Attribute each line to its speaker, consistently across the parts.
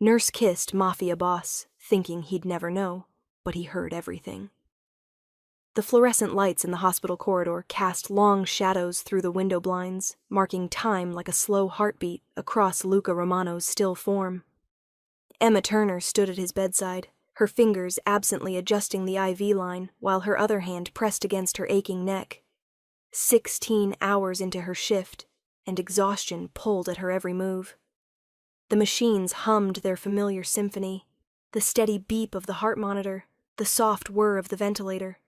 Speaker 1: Nurse kissed Mafia boss, thinking he'd never know, but he heard everything. The fluorescent lights in the hospital corridor cast long shadows through the window blinds, marking time like a slow heartbeat across Luca Romano's still form. Emma Turner stood at his bedside, her fingers absently adjusting the IV line while her other hand pressed against her aching neck. 16 hours into her shift, and exhaustion pulled at her every move. The machines hummed their familiar symphony, the steady beep of the heart monitor, the soft whir of the ventilator.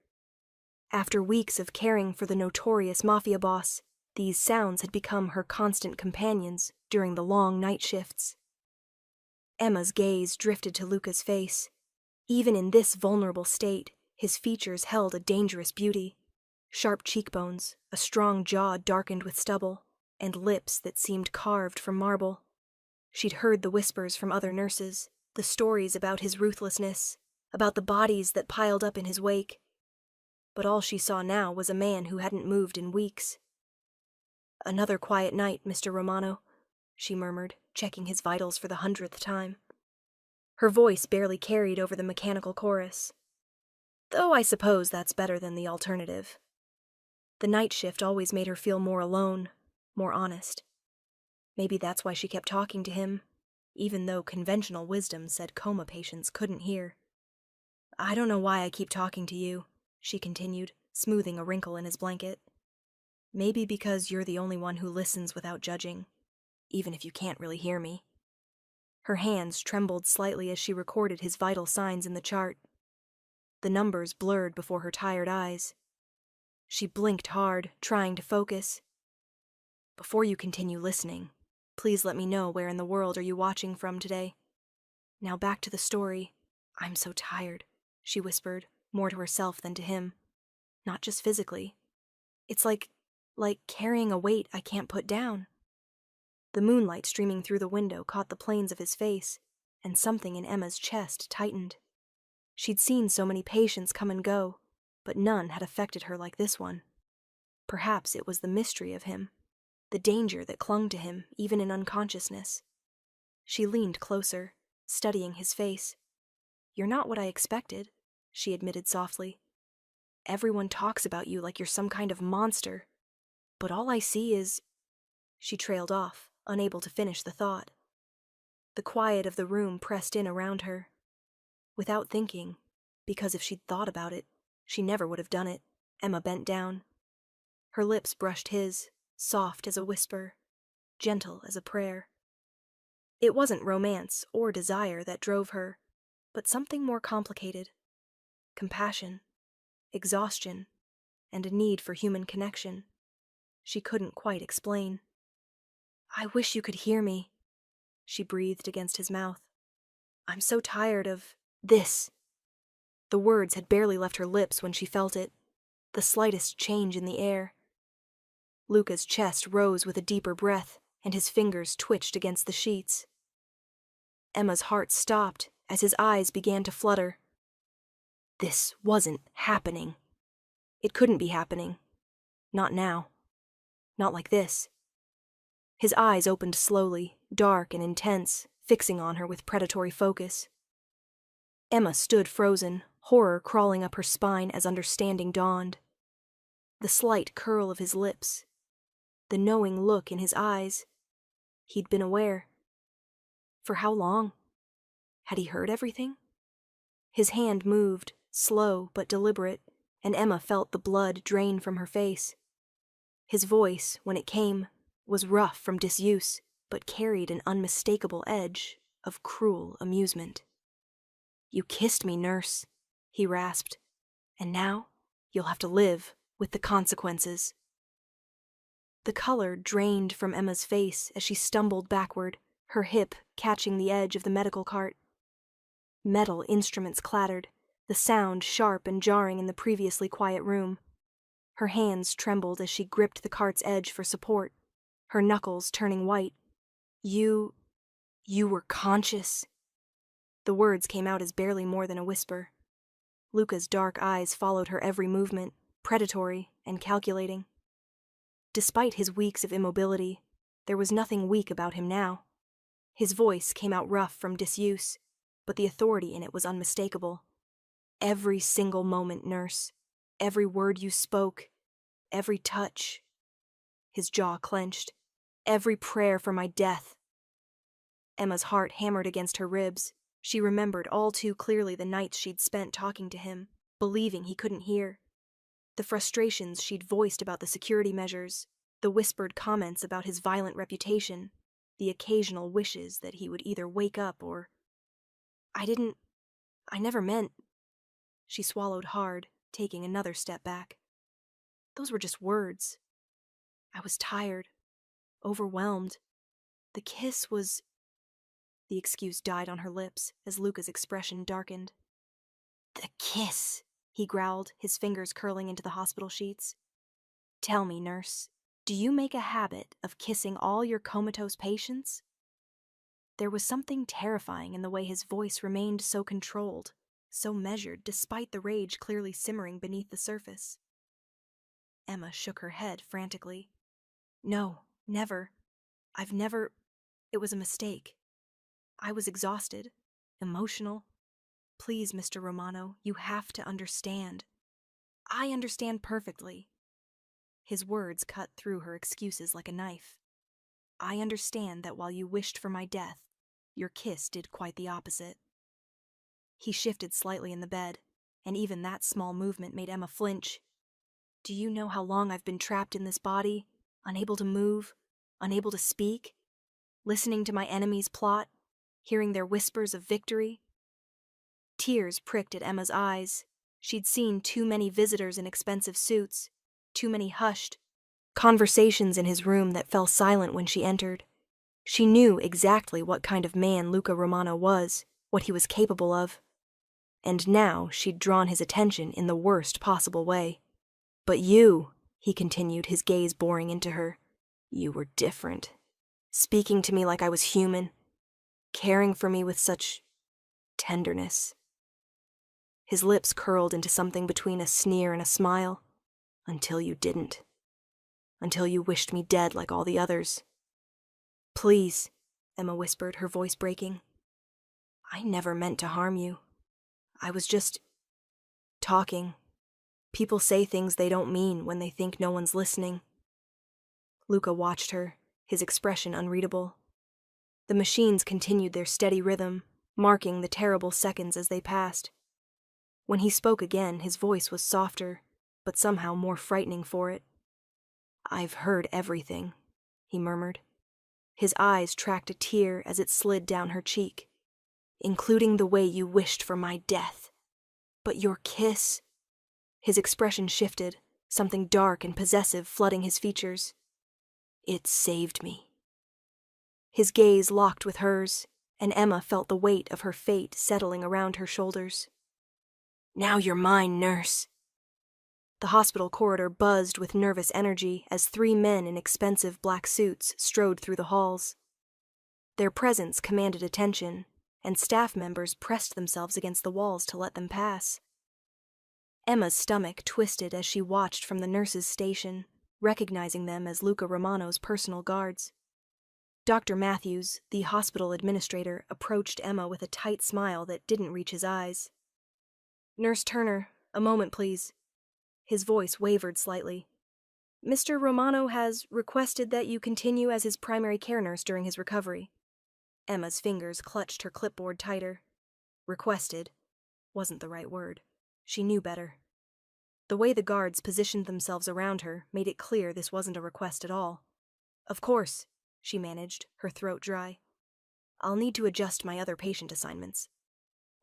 Speaker 1: After weeks of caring for the notorious Mafia boss, these sounds had become her constant companions during the long night shifts. Emma's gaze drifted to Luca's face. Even in this vulnerable state, his features held a dangerous beauty. Sharp cheekbones, a strong jaw darkened with stubble, and lips that seemed carved from marble. She'd heard the whispers from other nurses, the stories about his ruthlessness, about the bodies that piled up in his wake. But all she saw now was a man who hadn't moved in weeks. "Another quiet night, Mr. Romano," she murmured, checking his vitals for the 100th time. Her voice barely carried over the mechanical chorus. Though I suppose that's better than the alternative. The night shift always made her feel more alone, more honest. Maybe that's why she kept talking to him, even though conventional wisdom said coma patients couldn't hear. "I don't know why I keep talking to you," she continued, smoothing a wrinkle in his blanket. "Maybe because you're the only one who listens without judging, even if you can't really hear me." Her hands trembled slightly as she recorded his vital signs in the chart. The numbers blurred before her tired eyes. She blinked hard, trying to focus. "Before you continue listening, please let me know where in the world are you watching from today. Now back to the story. I'm so tired," she whispered, more to herself than to him. "Not just physically. It's like carrying a weight I can't put down." The moonlight streaming through the window caught the planes of his face, and something in Emma's chest tightened. She'd seen so many patients come and go, but none had affected her like this one. Perhaps it was the mystery of him, the danger that clung to him even in unconsciousness. She leaned closer, studying his face. "You're not what I expected," she admitted softly. "Everyone talks about you like you're some kind of monster, but all I see is—" She trailed off, unable to finish the thought. The quiet of the room pressed in around her. Without thinking, because if she'd thought about it, she never would have done it, Emma bent down. Her lips brushed his, soft as a whisper, gentle as a prayer. It wasn't romance or desire that drove her, but something more complicated. Compassion, exhaustion, and a need for human connection. She couldn't quite explain. "I wish you could hear me," she breathed against his mouth. "I'm so tired of this." The words had barely left her lips when she felt it, the slightest change in the air. Luca's chest rose with a deeper breath, and his fingers twitched against the sheets. Emma's heart stopped as his eyes began to flutter. This wasn't happening. It couldn't be happening. Not now. Not like this. His eyes opened slowly, dark and intense, fixing on her with predatory focus. Emma stood frozen, horror crawling up her spine as understanding dawned. The slight curl of his lips, the knowing look in his eyes. He'd been aware. For how long? Had he heard everything? His hand moved, slow but deliberate, and Emma felt the blood drain from her face. His voice, when it came, was rough from disuse, but carried an unmistakable edge of cruel amusement. "You kissed me, nurse," he rasped, "and now you'll have to live with the consequences." The color drained from Emma's face as she stumbled backward, her hip catching the edge of the medical cart. Metal instruments clattered, the sound sharp and jarring in the previously quiet room. Her hands trembled as she gripped the cart's edge for support, her knuckles turning white. You were conscious." The words came out as barely more than a whisper. Luca's dark eyes followed her every movement, predatory and calculating. Despite his weeks of immobility, there was nothing weak about him now. His voice came out rough from disuse, but the authority in it was unmistakable. Every single moment, nurse. Every word you spoke. Every touch. His jaw clenched. Every prayer for my death. Emma's heart hammered against her ribs. She remembered all too clearly the nights she'd spent talking to him, believing he couldn't hear. The frustrations she'd voiced about the security measures, the whispered comments about his violent reputation, the occasional wishes that he would either wake up or... I never meant... She swallowed hard, taking another step back. Those were just words. I was tired, overwhelmed. The kiss was... The excuse died on her lips as Luca's expression darkened. The kiss, he growled, his fingers curling into the hospital sheets. Tell me, nurse, do you make a habit of kissing all your comatose patients? There was something terrifying in the way his voice remained so controlled, so measured, despite the rage clearly simmering beneath the surface. Emma shook her head frantically. No, never. I've never... It was a mistake. I was exhausted, emotional. Please, Mr. Romano, you have to understand. I understand perfectly. His words cut through her excuses like a knife. I understand that while you wished for my death, your kiss did quite the opposite. He shifted slightly in the bed, and even that small movement made Emma flinch. Do you know how long I've been trapped in this body, unable to move, unable to speak, listening to my enemies plot, hearing their whispers of victory? Tears pricked at Emma's eyes. She'd seen too many visitors in expensive suits, too many hushed conversations in his room that fell silent when she entered. She knew exactly what kind of man Luca Romano was, what he was capable of. And now she'd drawn his attention in the worst possible way. But you, he continued, his gaze boring into her, you were different. Speaking to me like I was human, caring for me with such tenderness. His lips curled into something between a sneer and a smile. Until you didn't. Until you wished me dead like all the others. Please, Emma whispered, her voice breaking. I never meant to harm you. I was just... talking. People say things they don't mean when they think no one's listening. Luca watched her, his expression unreadable. The machines continued their steady rhythm, marking the terrible seconds as they passed. When he spoke again, his voice was softer, but somehow more frightening for it. I've heard everything, he murmured. His eyes tracked a tear as it slid down her cheek. Including the way you wished for my death. But your kiss... His expression shifted, something dark and possessive flooding his features. It saved me. His gaze locked with hers, and Emma felt the weight of her fate settling around her shoulders. Now you're mine, nurse. The hospital corridor buzzed with nervous energy as 3 men in expensive black suits strode through the halls. Their presence commanded attention, and staff members pressed themselves against the walls to let them pass. Emma's stomach twisted as she watched from the nurse's station, recognizing them as Luca Romano's personal guards. Dr. Matthews, the hospital administrator, approached Emma with a tight smile that didn't reach his eyes. Nurse Turner, a moment, please. His voice wavered slightly. Mr. Romano has requested that you continue as his primary care nurse during his recovery. Emma's fingers clutched her clipboard tighter. Requested wasn't the right word. She knew better. The way the guards positioned themselves around her made it clear this wasn't a request at all. Of course, she managed, her throat dry. I'll need to adjust my other patient assignments.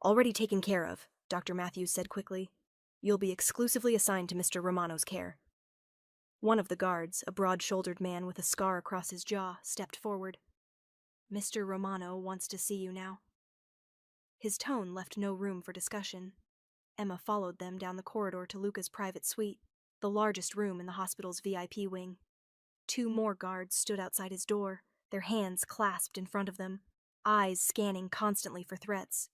Speaker 1: Already taken care of, Dr. Matthews said quickly. You'll be exclusively assigned to Mr. Romano's care. One of the guards, a broad-shouldered man with a scar across his jaw, stepped forward. Mr. Romano wants to see you now. His tone left no room for discussion. Emma followed them down the corridor to Luca's private suite, the largest room in the hospital's VIP wing. 2 more guards stood outside his door, their hands clasped in front of them, eyes scanning constantly for threats.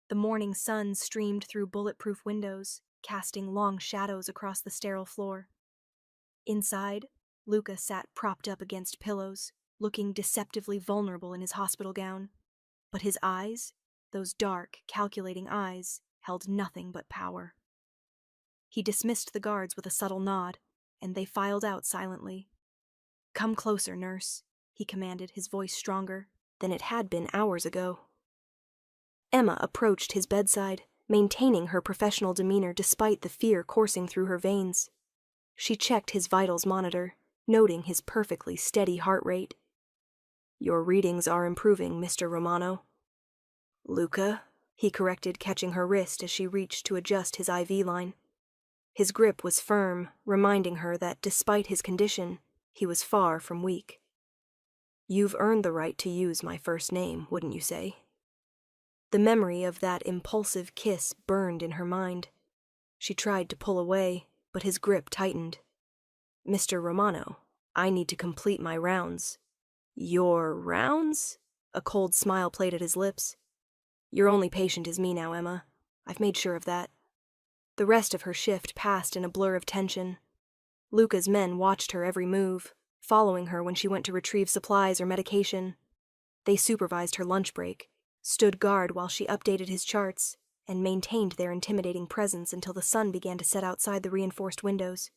Speaker 1: The morning sun streamed through bulletproof windows, casting long shadows across the sterile floor. Inside, Luca sat propped up against pillows, looking deceptively vulnerable in his hospital gown. But his eyes, those dark, calculating eyes, held nothing but power. He dismissed the guards with a subtle nod, and they filed out silently. "Come closer, nurse," he commanded, his voice stronger than it had been hours ago. Emma approached his bedside, maintaining her professional demeanor despite the fear coursing through her veins. She checked his vitals monitor, noting his perfectly steady heart rate. "Your readings are improving, Mr. Romano." "Luca," he corrected, catching her wrist as she reached to adjust his IV line. His grip was firm, reminding her that despite his condition, he was far from weak. "You've earned the right to use my first name, wouldn't you say?" The memory of that impulsive kiss burned in her mind. She tried to pull away, but his grip tightened. "Mr. Romano, I need to complete my rounds." "Your rounds?" A cold smile played at his lips. "Your only patient is me now, Emma. I've made sure of that." The rest of her shift passed in a blur of tension. Luca's men watched her every move, following her when she went to retrieve supplies or medication. They supervised her lunch break, stood guard while she updated his charts, and maintained their intimidating presence until the sun began to set outside the reinforced windows.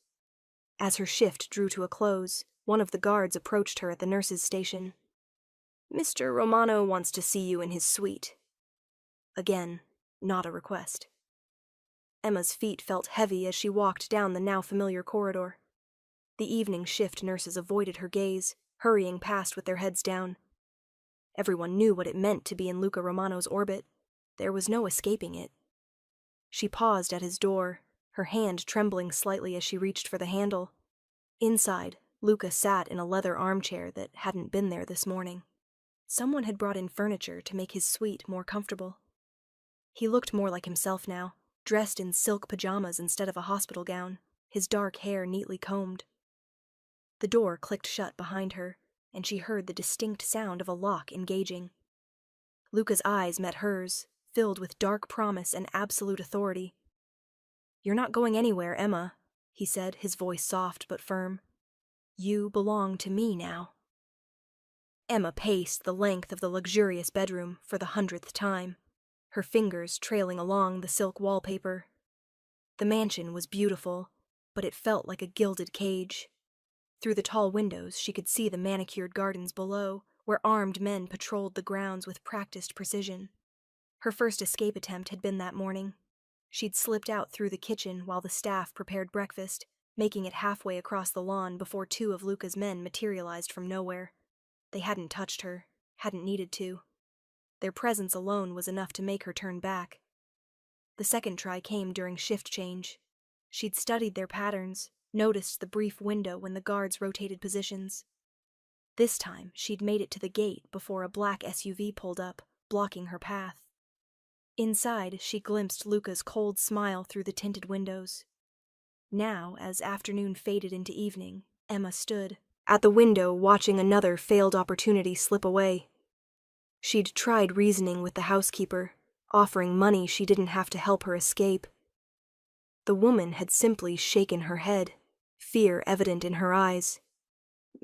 Speaker 1: As her shift drew to a close, one of the guards approached her at the nurse's station. "Mr. Romano wants to see you in his suite." Again, not a request. Emma's feet felt heavy as she walked down the now familiar corridor. The evening shift nurses avoided her gaze, hurrying past with their heads down. Everyone knew what it meant to be in Luca Romano's orbit. There was no escaping it. She paused at his door, her hand trembling slightly as she reached for the handle. Inside, Luca sat in a leather armchair that hadn't been there this morning. Someone had brought in furniture to make his suite more comfortable. He looked more like himself now, dressed in silk pajamas instead of a hospital gown, his dark hair neatly combed. The door clicked shut behind her, and she heard the distinct sound of a lock engaging. Luca's eyes met hers, filled with dark promise and absolute authority. "You're not going anywhere, Emma," he said, his voice soft but firm. "You belong to me now." Emma paced the length of the luxurious bedroom for the 100th time, her fingers trailing along the silk wallpaper. The mansion was beautiful, but it felt like a gilded cage. Through the tall windows, she could see the manicured gardens below, where armed men patrolled the grounds with practiced precision. Her first escape attempt had been that morning. She'd slipped out through the kitchen while the staff prepared breakfast, making it halfway across the lawn before two of Luca's men materialized from nowhere. They hadn't touched her, hadn't needed to. Their presence alone was enough to make her turn back. The second try came during shift change. She'd studied their patterns, noticed the brief window when the guards rotated positions. This time, she'd made it to the gate before a black SUV pulled up, blocking her path. Inside, she glimpsed Luca's cold smile through the tinted windows. Now, as afternoon faded into evening, Emma stood at the window watching another failed opportunity slip away. She'd tried reasoning with the housekeeper, offering money she didn't have to help her escape. The woman had simply shaken her head, fear evident in her eyes.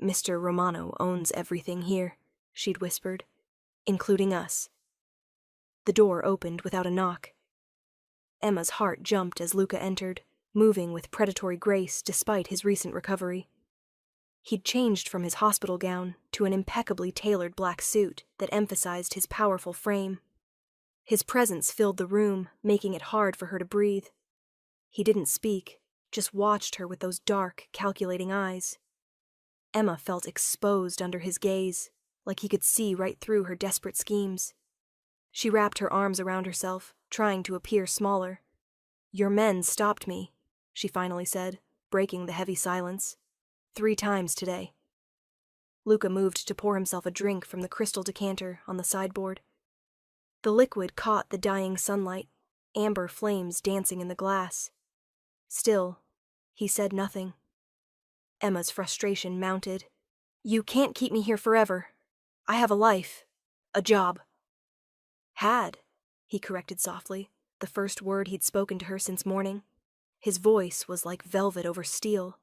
Speaker 1: "Mr. Romano owns everything here," she'd whispered, "including us." The door opened without a knock. Emma's heart jumped as Luca entered, moving with predatory grace despite his recent recovery. He'd changed from his hospital gown to an impeccably tailored black suit that emphasized his powerful frame. His presence filled the room, making it hard for her to breathe. He didn't speak, just watched her with those dark, calculating eyes. Emma felt exposed under his gaze, like he could see right through her desperate schemes. She wrapped her arms around herself, trying to appear smaller. "Your men stopped me," she finally said, breaking the heavy silence. 3 times today." Luca moved to pour himself a drink from the crystal decanter on the sideboard. The liquid caught the dying sunlight, amber flames dancing in the glass. Still, he said nothing. Emma's frustration mounted. "You can't keep me here forever. I have a life. A job." "Had," he corrected softly, the first word he'd spoken to her since morning. His voice was like velvet over steel.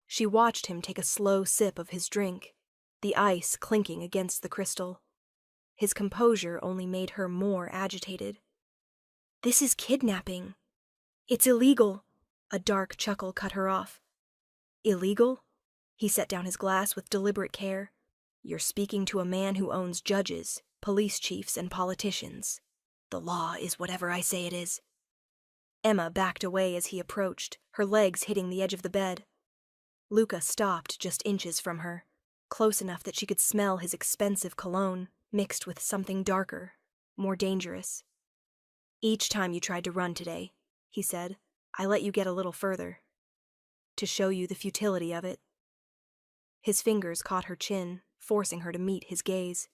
Speaker 1: She watched him take a slow sip of his drink. the ice clinking against the crystal. His composure only made her more agitated. "This is kidnapping. It's illegal." A dark chuckle cut her off. "Illegal?" He set down his glass with deliberate care. "You're speaking to a man who owns judges, police chiefs, and politicians. The law is whatever I say it is." Emma backed away as he approached, her legs hitting the edge of the bed. Luca stopped just inches from her, close enough that she could smell his expensive cologne, mixed with something darker, more dangerous. "Each time you tried to run today," he said, "I let you get a little further. To show you the futility of it." His fingers caught her chin, forcing her to meet his gaze.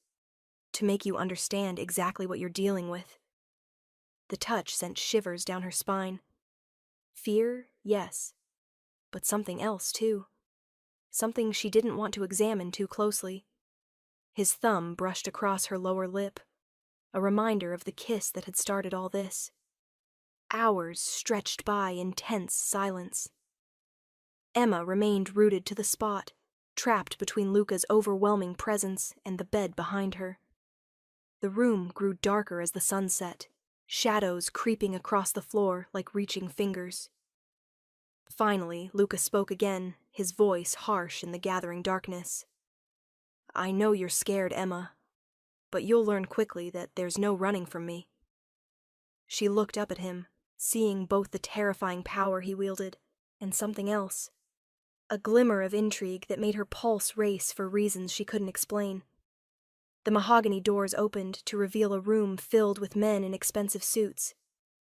Speaker 1: "To make you understand exactly what you're dealing with." The touch sent shivers down her spine. Fear, yes, but something else, too. Something she didn't want to examine too closely. His thumb brushed across her lower lip, a reminder of the kiss that had started all this. Hours stretched by in tense silence. Emma remained rooted to the spot, trapped between Luca's overwhelming presence and the bed behind her. The room grew darker as the sun set, shadows creeping across the floor like reaching fingers. Finally, Luca spoke again, his voice harsh in the gathering darkness. "I know you're scared, Emma, but you'll learn quickly that there's no running from me." She looked up at him, seeing both the terrifying power he wielded and something else, a glimmer of intrigue that made her pulse race for reasons she couldn't explain. The mahogany doors opened to reveal a room filled with men in expensive suits,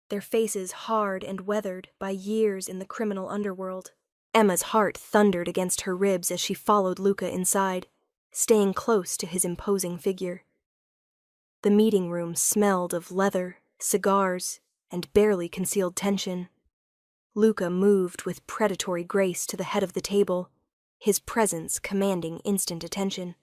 Speaker 1: their faces hard and weathered by years in the criminal underworld. Emma's heart thundered against her ribs as she followed Luca inside, staying close to his imposing figure. The meeting room smelled of leather, cigars, and barely concealed tension. Luca moved with predatory grace to the head of the table, his presence commanding instant attention.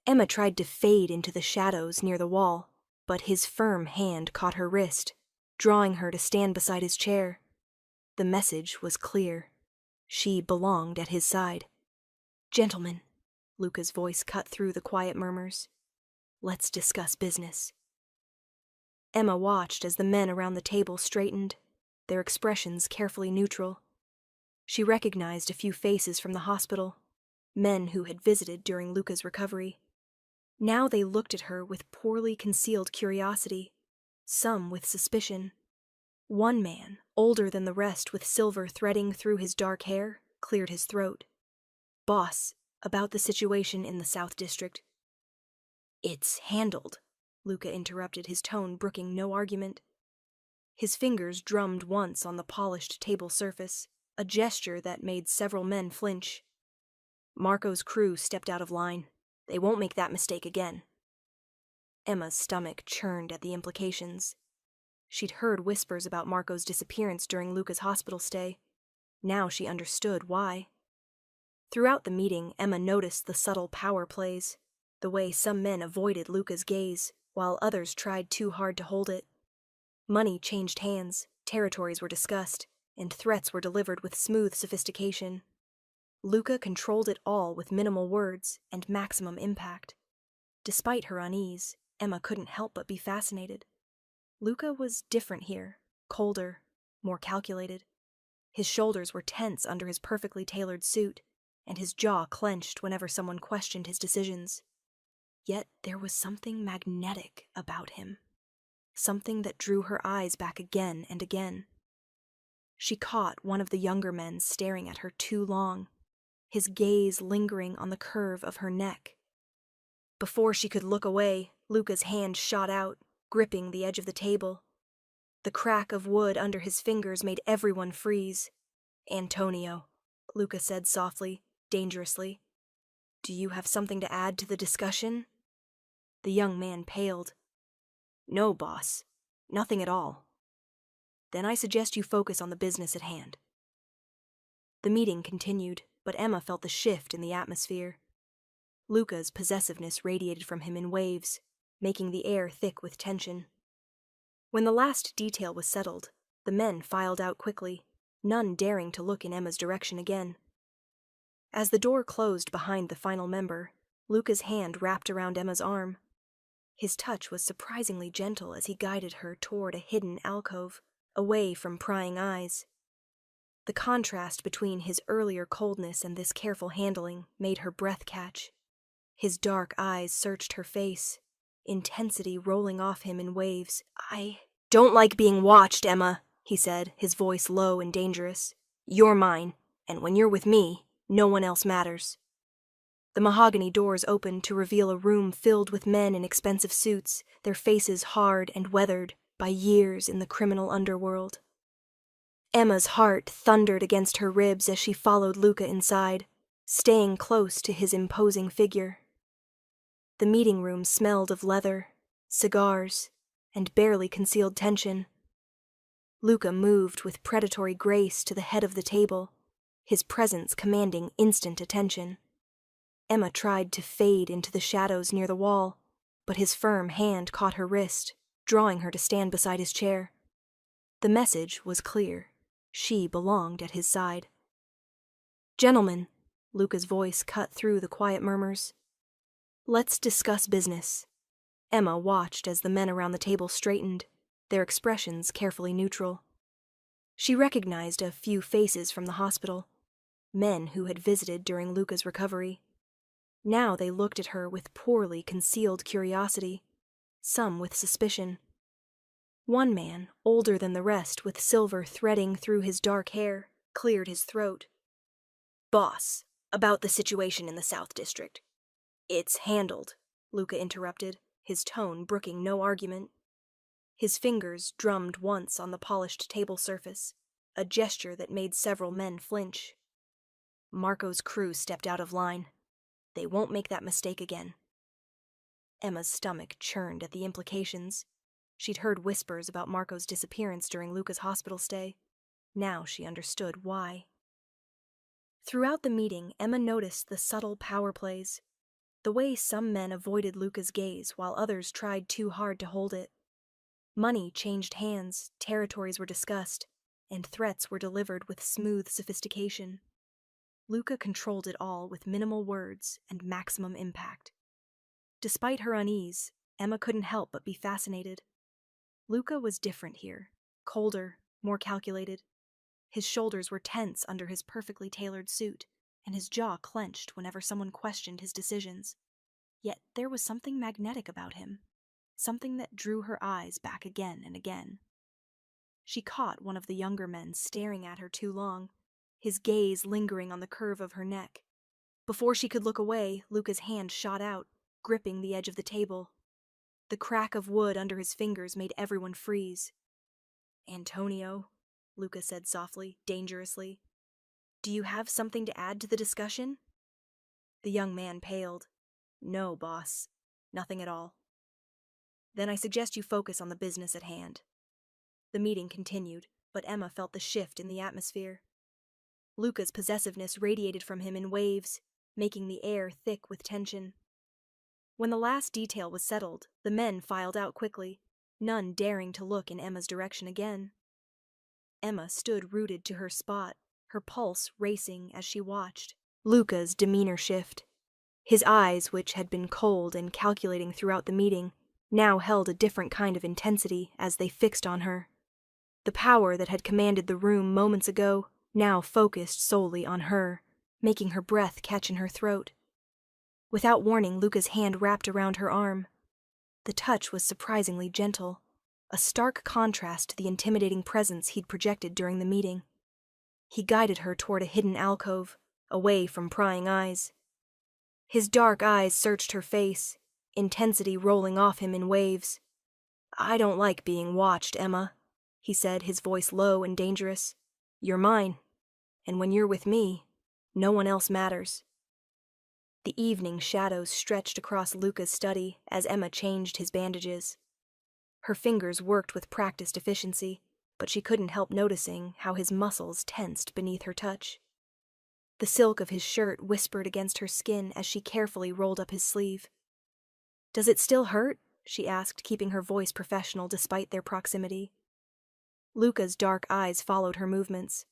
Speaker 1: Emma tried to fade into the shadows near the wall, but his firm hand caught her wrist, drawing her to stand beside his chair. The message was clear. She belonged at his side. "Gentlemen," Luca's voice cut through the quiet murmurs, "let's discuss business." Emma watched as the men around the table straightened, their expressions carefully neutral. She recognized a few faces from the hospital, men who had visited during Luca's recovery. Now they looked at her with poorly concealed curiosity, some with suspicion. One man, older than the rest with silver threading through his dark hair, cleared his throat. "Boss, about the situation in the South District." "It's handled," Luca interrupted, his tone brooking no argument. His fingers drummed once on the polished table surface, a gesture that made several men flinch. "Marco's crew stepped out of line. They won't make that mistake again." Emma's stomach churned at the implications. She'd heard whispers about Marco's disappearance during Luca's hospital stay. Now she understood why. Throughout the meeting, Emma noticed the subtle power plays, the way some men avoided Luca's gaze, while others tried too hard to hold it. Money changed hands, territories were discussed, and threats were delivered with smooth sophistication. Luca controlled it all with minimal words and maximum impact. Despite her unease, Emma couldn't help but be fascinated. Luca was different here, colder, more calculated. His shoulders were tense under his perfectly tailored suit, and his jaw clenched whenever someone questioned his decisions. Yet there was something magnetic about him, something that drew her eyes back again and again. She caught one of the younger men staring at her too long, his gaze lingering on the curve of her neck. Before she could look away, Luca's hand shot out, gripping the edge of the table. The crack of wood under his fingers made everyone freeze. "Antonio," Luca said softly, dangerously, "do you have something to add to the discussion?" The young man paled. "No, boss. Nothing at all." "Then I suggest you focus on the business at hand." The meeting continued, but Emma felt the shift in the atmosphere. Luca's possessiveness radiated from him in waves, making the air thick with tension. When the last detail was settled, the men filed out quickly, none daring to look in Emma's direction again. As the door closed behind the final member, Luca's hand wrapped around Emma's arm. His touch was surprisingly gentle as he guided her toward a hidden alcove, away from prying eyes. The contrast between his earlier coldness and this careful handling made her breath catch. His dark eyes searched her face, intensity rolling off him in waves. "I don't like being watched, Emma," he said, his voice low and dangerous. "You're mine, and when you're with me, no one else matters." The mahogany doors opened to reveal a room filled with men in expensive suits, their faces hard and weathered by years in the criminal underworld. Emma's heart thundered against her ribs as she followed Luca inside, staying close to his imposing figure. The meeting room smelled of leather, cigars, and barely concealed tension. Luca moved with predatory grace to the head of the table, his presence commanding instant attention. Emma tried to fade into the shadows near the wall, but his firm hand caught her wrist, drawing her to stand beside his chair. The message was clear. She belonged at his side. "Gentlemen," Luca's voice cut through the quiet murmurs. "Let's discuss business." Emma watched as the men around the table straightened, their expressions carefully neutral. She recognized a few faces from the hospital, men who had visited during Luca's recovery. Now they looked at her with poorly concealed curiosity, some with suspicion. One man, older than the rest with silver threading through his dark hair, cleared his throat. "Boss, about the situation in the South District." "It's handled," Luca interrupted, his tone brooking no argument. His fingers drummed once on the polished table surface, a gesture that made several men flinch. "Marco's crew stepped out of line. They won't make that mistake again." Emma's stomach churned at the implications. She'd heard whispers about Marco's disappearance during Luca's hospital stay. Now she understood why. Throughout the meeting, Emma noticed the subtle power plays, the way some men avoided Luca's gaze while others tried too hard to hold it. Money changed hands, territories were discussed, and threats were delivered with smooth sophistication. Luca controlled it all with minimal words and maximum impact. Despite her unease, Emma couldn't help but be fascinated. Luca was different here, colder, more calculated. His shoulders were tense under his perfectly tailored suit, and his jaw clenched whenever someone questioned his decisions. Yet there was something magnetic about him, something that drew her eyes back again and again. She caught one of the younger men staring at her too long, his gaze lingering on the curve of her neck. Before she could look away, Luca's hand shot out, gripping the edge of the table. The crack of wood under his fingers made everyone freeze. "Antonio," Luca said softly, dangerously, "do you have something to add to the discussion?" The young man paled. "No, boss. Nothing at all." "Then I suggest you focus on the business at hand." The meeting continued, but Emma felt the shift in the atmosphere. Luca's possessiveness radiated from him in waves, making the air thick with tension. When the last detail was settled, the men filed out quickly, none daring to look in Emma's direction again. Emma stood rooted to her spot, her pulse racing as she watched Luca's demeanor shift. His eyes, which had been cold and calculating throughout the meeting, now held a different kind of intensity as they fixed on her. The power that had commanded the room moments ago now focused solely on her, making her breath catch in her throat. Without warning, Luca's hand wrapped around her arm. The touch was surprisingly gentle, a stark contrast to the intimidating presence he'd projected during the meeting. He guided her toward a hidden alcove, away from prying eyes. His dark eyes searched her face, intensity rolling off him in waves. "I don't like being watched, Emma," he said, his voice low and dangerous. "You're mine, and when you're with me, no one else matters." The evening shadows stretched across Luca's study as Emma changed his bandages. Her fingers worked with practiced efficiency, but she couldn't help noticing how his muscles tensed beneath her touch. The silk of his shirt whispered against her skin as she carefully rolled up his sleeve. "Does it still hurt?" she asked, keeping her voice professional despite their proximity. Luca's dark eyes followed her movements.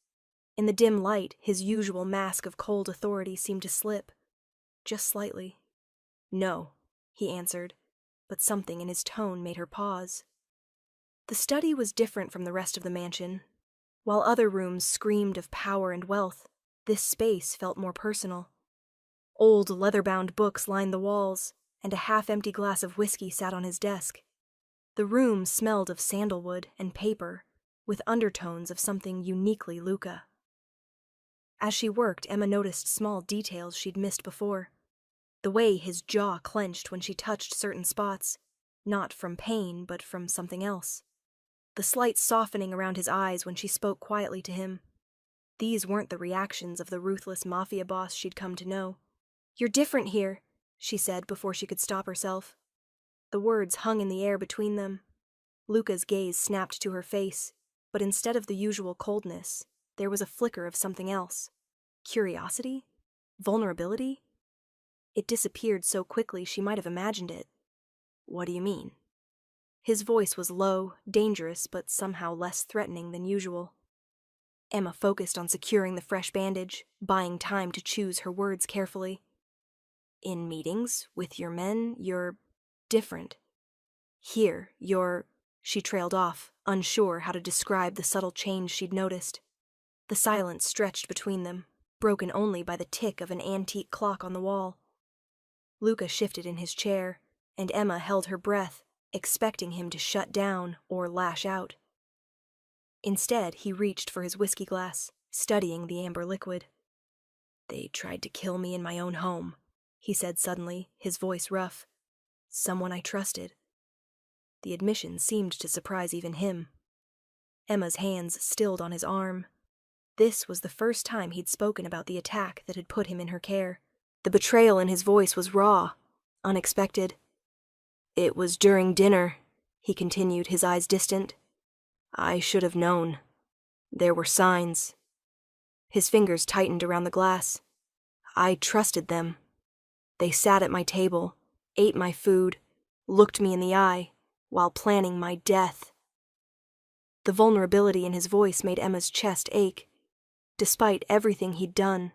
Speaker 1: In the dim light, his usual mask of cold authority seemed to slip. Just slightly. No, he answered, but something in his tone made her pause. The study was different from the rest of the mansion. While other rooms screamed of power and wealth, this space felt more personal. Old leather-bound books lined the walls, and a half-empty glass of whiskey sat on his desk. The room smelled of sandalwood and paper, with undertones of something uniquely Luca. As she worked, Emma noticed small details she'd missed before. The way his jaw clenched when she touched certain spots, not from pain, but from something else. The slight softening around his eyes when she spoke quietly to him. These weren't the reactions of the ruthless mafia boss she'd come to know. "You're different here," she said before she could stop herself. The words hung in the air between them. Luca's gaze snapped to her face, but instead of the usual coldness, there was a flicker of something else. Curiosity? Vulnerability? It disappeared so quickly she might have imagined it. "What do you mean?" His voice was low, dangerous, but somehow less threatening than usual. Emma focused on securing the fresh bandage, buying time to choose her words carefully. "In meetings, with your men, you're different. Here, you're—" She trailed off, unsure how to describe the subtle change she'd noticed. The silence stretched between them, broken only by the tick of an antique clock on the wall. Luca shifted in his chair, and Emma held her breath, expecting him to shut down or lash out. Instead, he reached for his whiskey glass, studying the amber liquid. "They tried to kill me in my own home," he said suddenly, his voice rough. "Someone I trusted." The admission seemed to surprise even him. Emma's hands stilled on his arm. This was the first time he'd spoken about the attack that had put him in her care. The betrayal in his voice was raw, unexpected. "It was during dinner," he continued, his eyes distant. "I should have known. There were signs." His fingers tightened around the glass. "I trusted them. They sat at my table, ate my food, looked me in the eye, while planning my death." The vulnerability in his voice made Emma's chest ache. Despite everything he'd done,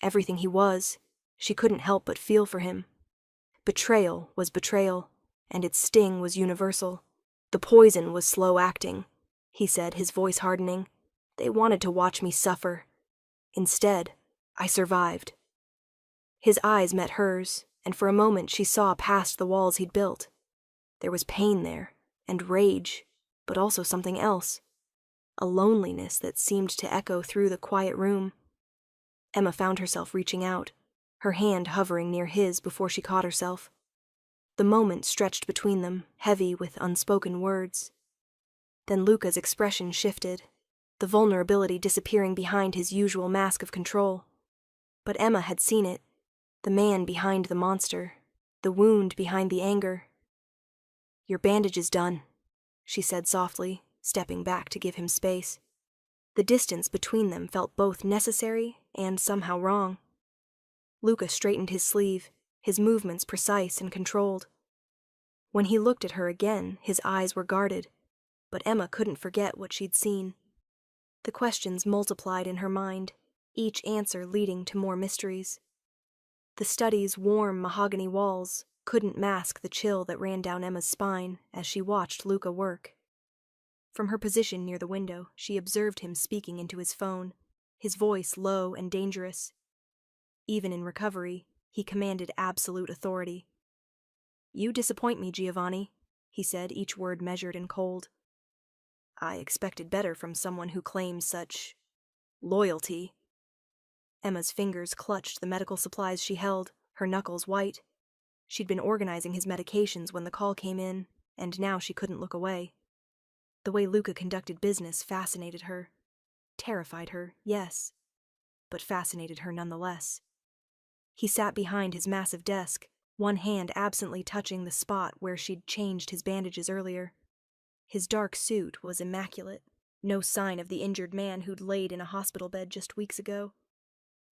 Speaker 1: everything he was, she couldn't help but feel for him. Betrayal was betrayal, and its sting was universal. "The poison was slow acting," he said, his voice hardening. "They wanted to watch me suffer. Instead, I survived." His eyes met hers, and for a moment she saw past the walls he'd built. There was pain there, and rage, but also something else. A loneliness that seemed to echo through the quiet room. Emma found herself reaching out, her hand hovering near his before she caught herself. The moment stretched between them, heavy with unspoken words. Then Luca's expression shifted, the vulnerability disappearing behind his usual mask of control. But Emma had seen it, the man behind the monster, the wound behind the anger. "Your bandage is done," she said softly, stepping back to give him space. The distance between them felt both necessary and somehow wrong. Luca straightened his sleeve, his movements precise and controlled. When he looked at her again, his eyes were guarded, but Emma couldn't forget what she'd seen. The questions multiplied in her mind, each answer leading to more mysteries. The study's warm mahogany walls couldn't mask the chill that ran down Emma's spine as she watched Luca work. From her position near the window, she observed him speaking into his phone, his voice low and dangerous. Even in recovery, he commanded absolute authority. "You disappoint me, Giovanni," he said, each word measured and cold. "I expected better from someone who claims such loyalty." Emma's fingers clutched the medical supplies she held, her knuckles white. She'd been organizing his medications when the call came in, and now she couldn't look away. The way Luca conducted business fascinated her. Terrified her, yes, but fascinated her nonetheless. He sat behind his massive desk, one hand absently touching the spot where she'd changed his bandages earlier. His dark suit was immaculate, no sign of the injured man who'd laid in a hospital bed just weeks ago.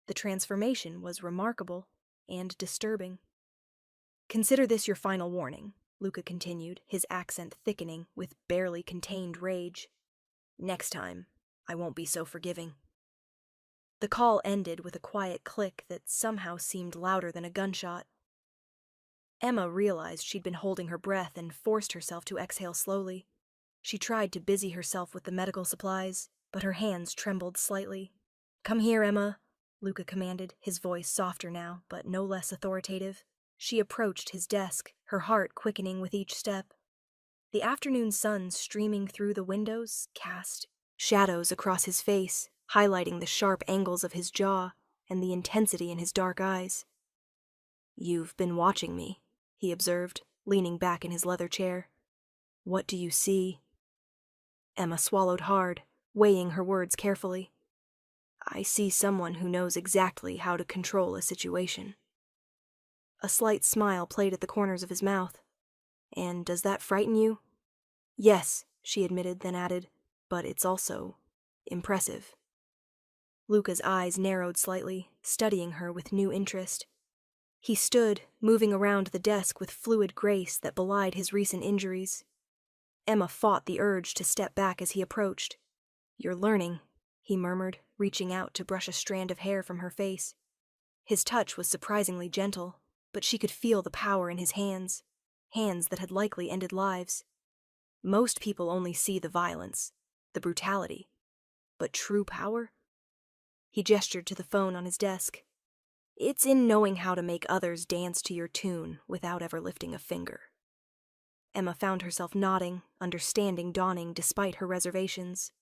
Speaker 1: The transformation was remarkable and disturbing. "Consider this your final warning," Luca continued, his accent thickening with barely contained rage. "Next time, I won't be so forgiving." The call ended with a quiet click that somehow seemed louder than a gunshot. Emma realized she'd been holding her breath and forced herself to exhale slowly. She tried to busy herself with the medical supplies, but her hands trembled slightly. "Come here, Emma," Luca commanded, his voice softer now, but no less authoritative. She approached his desk, her heart quickening with each step. The afternoon sun streaming through the windows cast shadows across his face, highlighting the sharp angles of his jaw and the intensity in his dark eyes. "You've been watching me," he observed, leaning back in his leather chair. "What do you see?" Emma swallowed hard, weighing her words carefully. "I see someone who knows exactly how to control a situation." A slight smile played at the corners of his mouth. "And does that frighten you?" "Yes," she admitted, then added, "but it's also impressive." Luca's eyes narrowed slightly, studying her with new interest. He stood, moving around the desk with fluid grace that belied his recent injuries. Emma fought the urge to step back as he approached. "You're learning," he murmured, reaching out to brush a strand of hair from her face. His touch was surprisingly gentle, but she could feel the power in his hands, hands that had likely ended lives. Most people only see the violence, the brutality. But true power? He gestured to the phone on his desk. "It's in knowing how to make others dance to your tune without ever lifting a finger." Emma found herself nodding, understanding dawning despite her reservations.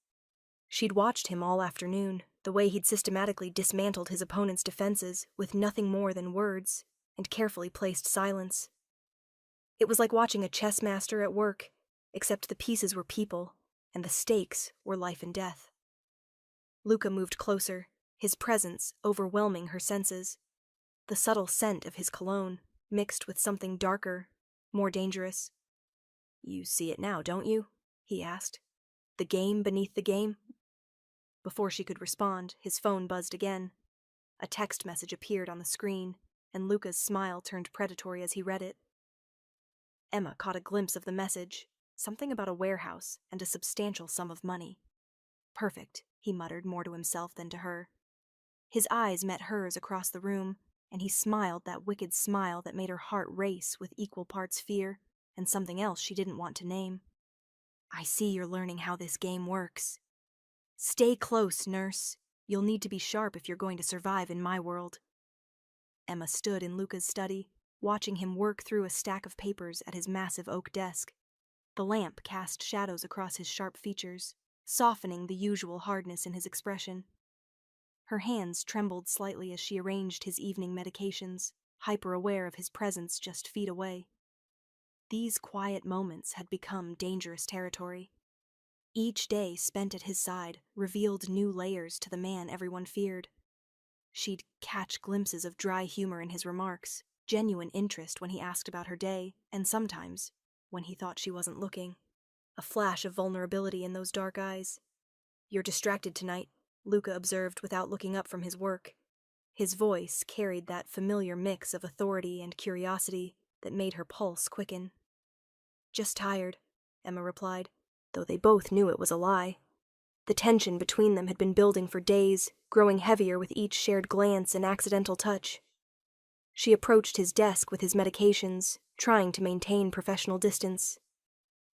Speaker 1: She'd watched him all afternoon, the way he'd systematically dismantled his opponent's defenses with nothing more than words and carefully placed silence. It was like watching a chess master at work, except the pieces were people, and the stakes were life and death. Luca moved closer, his presence overwhelming her senses. The subtle scent of his cologne, mixed with something darker, more dangerous. "You see it now, don't you?" he asked. "The game beneath the game?" Before she could respond, his phone buzzed again. A text message appeared on the screen, and Luca's smile turned predatory as he read it. Emma caught a glimpse of the message, something about a warehouse and a substantial sum of money. "Perfect," he muttered more to himself than to her. His eyes met hers across the room, and he smiled that wicked smile that made her heart race with equal parts fear and something else she didn't want to name. "I see you're learning how this game works. Stay close, nurse. You'll need to be sharp if you're going to survive in my world." Emma stood in Luca's study, watching him work through a stack of papers at his massive oak desk. The lamp cast shadows across his sharp features, softening the usual hardness in his expression. Her hands trembled slightly as she arranged his evening medications, hyper-aware of his presence just feet away. These quiet moments had become dangerous territory. Each day spent at his side revealed new layers to the man everyone feared. She'd catch glimpses of dry humor in his remarks, genuine interest when he asked about her day, and sometimes, when he thought she wasn't looking, a flash of vulnerability in those dark eyes. "You're distracted tonight," Luca observed without looking up from his work. His voice carried that familiar mix of authority and curiosity that made her pulse quicken. "Just tired," Emma replied, though they both knew it was a lie. The tension between them had been building for days, growing heavier with each shared glance and accidental touch. She approached his desk with his medications, trying to maintain professional distance.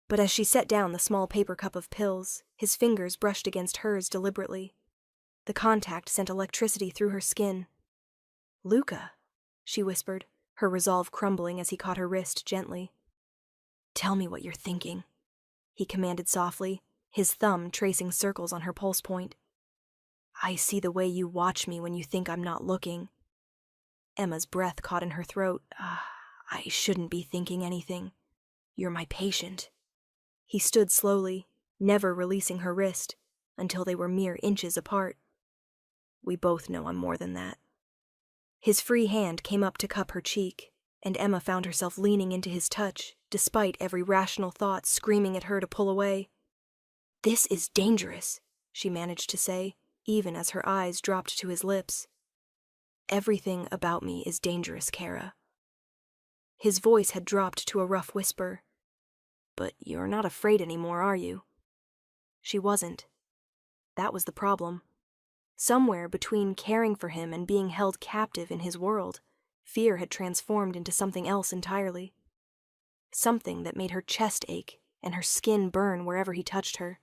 Speaker 1: But as she set down the small paper cup of pills, his fingers brushed against hers deliberately. The contact sent electricity through her skin. "Luca," she whispered, her resolve crumbling as he caught her wrist gently. "Tell me what you're thinking," he commanded softly, his thumb tracing circles on her pulse point. "I see the way you watch me when you think I'm not looking." Emma's breath caught in her throat. I shouldn't be thinking anything. You're my patient." He stood slowly, never releasing her wrist, until they were mere inches apart. "We both know I'm more than that." His free hand came up to cup her cheek, and Emma found herself leaning into his touch, despite every rational thought screaming at her to pull away. "This is dangerous," she managed to say, even as her eyes dropped to his lips. "Everything about me is dangerous, Kara." His voice had dropped to a rough whisper. "But you're not afraid anymore, are you?" She wasn't. That was the problem. Somewhere between caring for him and being held captive in his world, Fear had transformed into something else entirely. Something that made her chest ache and her skin burn wherever he touched her.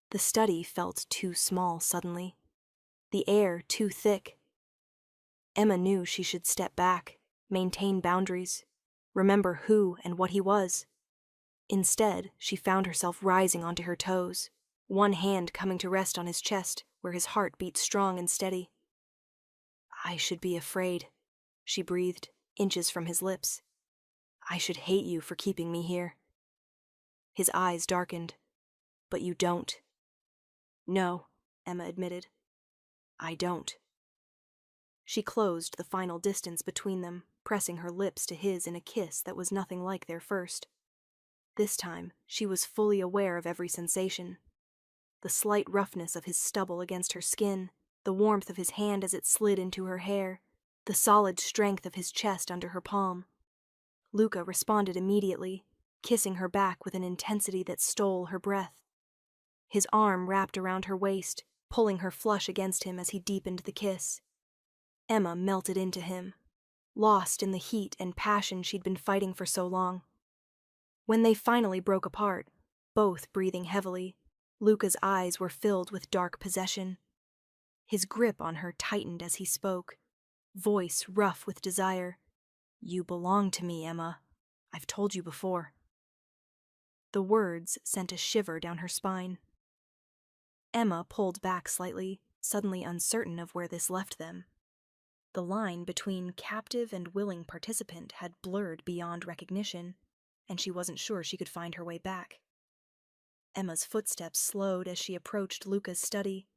Speaker 1: The study felt too small suddenly. The air too thick. Emma knew she should step back, maintain boundaries, remember who and what he was. Instead, she found herself rising onto her toes, one hand coming to rest on his chest, where his heart beat strong and steady. "I should be afraid," she breathed, inches from his lips. "I should hate you for keeping me here." His eyes darkened. "But you don't." "No," Emma admitted. "I don't." She closed the final distance between them, pressing her lips to his in a kiss that was nothing like their first. This time, she was fully aware of every sensation. The slight roughness of his stubble against her skin, the warmth of his hand as it slid into her hair, the solid strength of his chest under her palm. Luca responded immediately, kissing her back with an intensity that stole her breath. His arm wrapped around her waist, pulling her flush against him as he deepened the kiss. Emma melted into him, lost in the heat and passion she'd been fighting for so long. When they finally broke apart, both breathing heavily, Luca's eyes were filled with dark possession. His grip on her tightened as he spoke, voice rough with desire. "You belong to me, Emma. I've told you before." The words sent a shiver down her spine. Emma pulled back slightly, suddenly uncertain of where this left them. The line between captive and willing participant had blurred beyond recognition, and she wasn't sure she could find her way back. Emma's footsteps slowed as she approached Luca's study,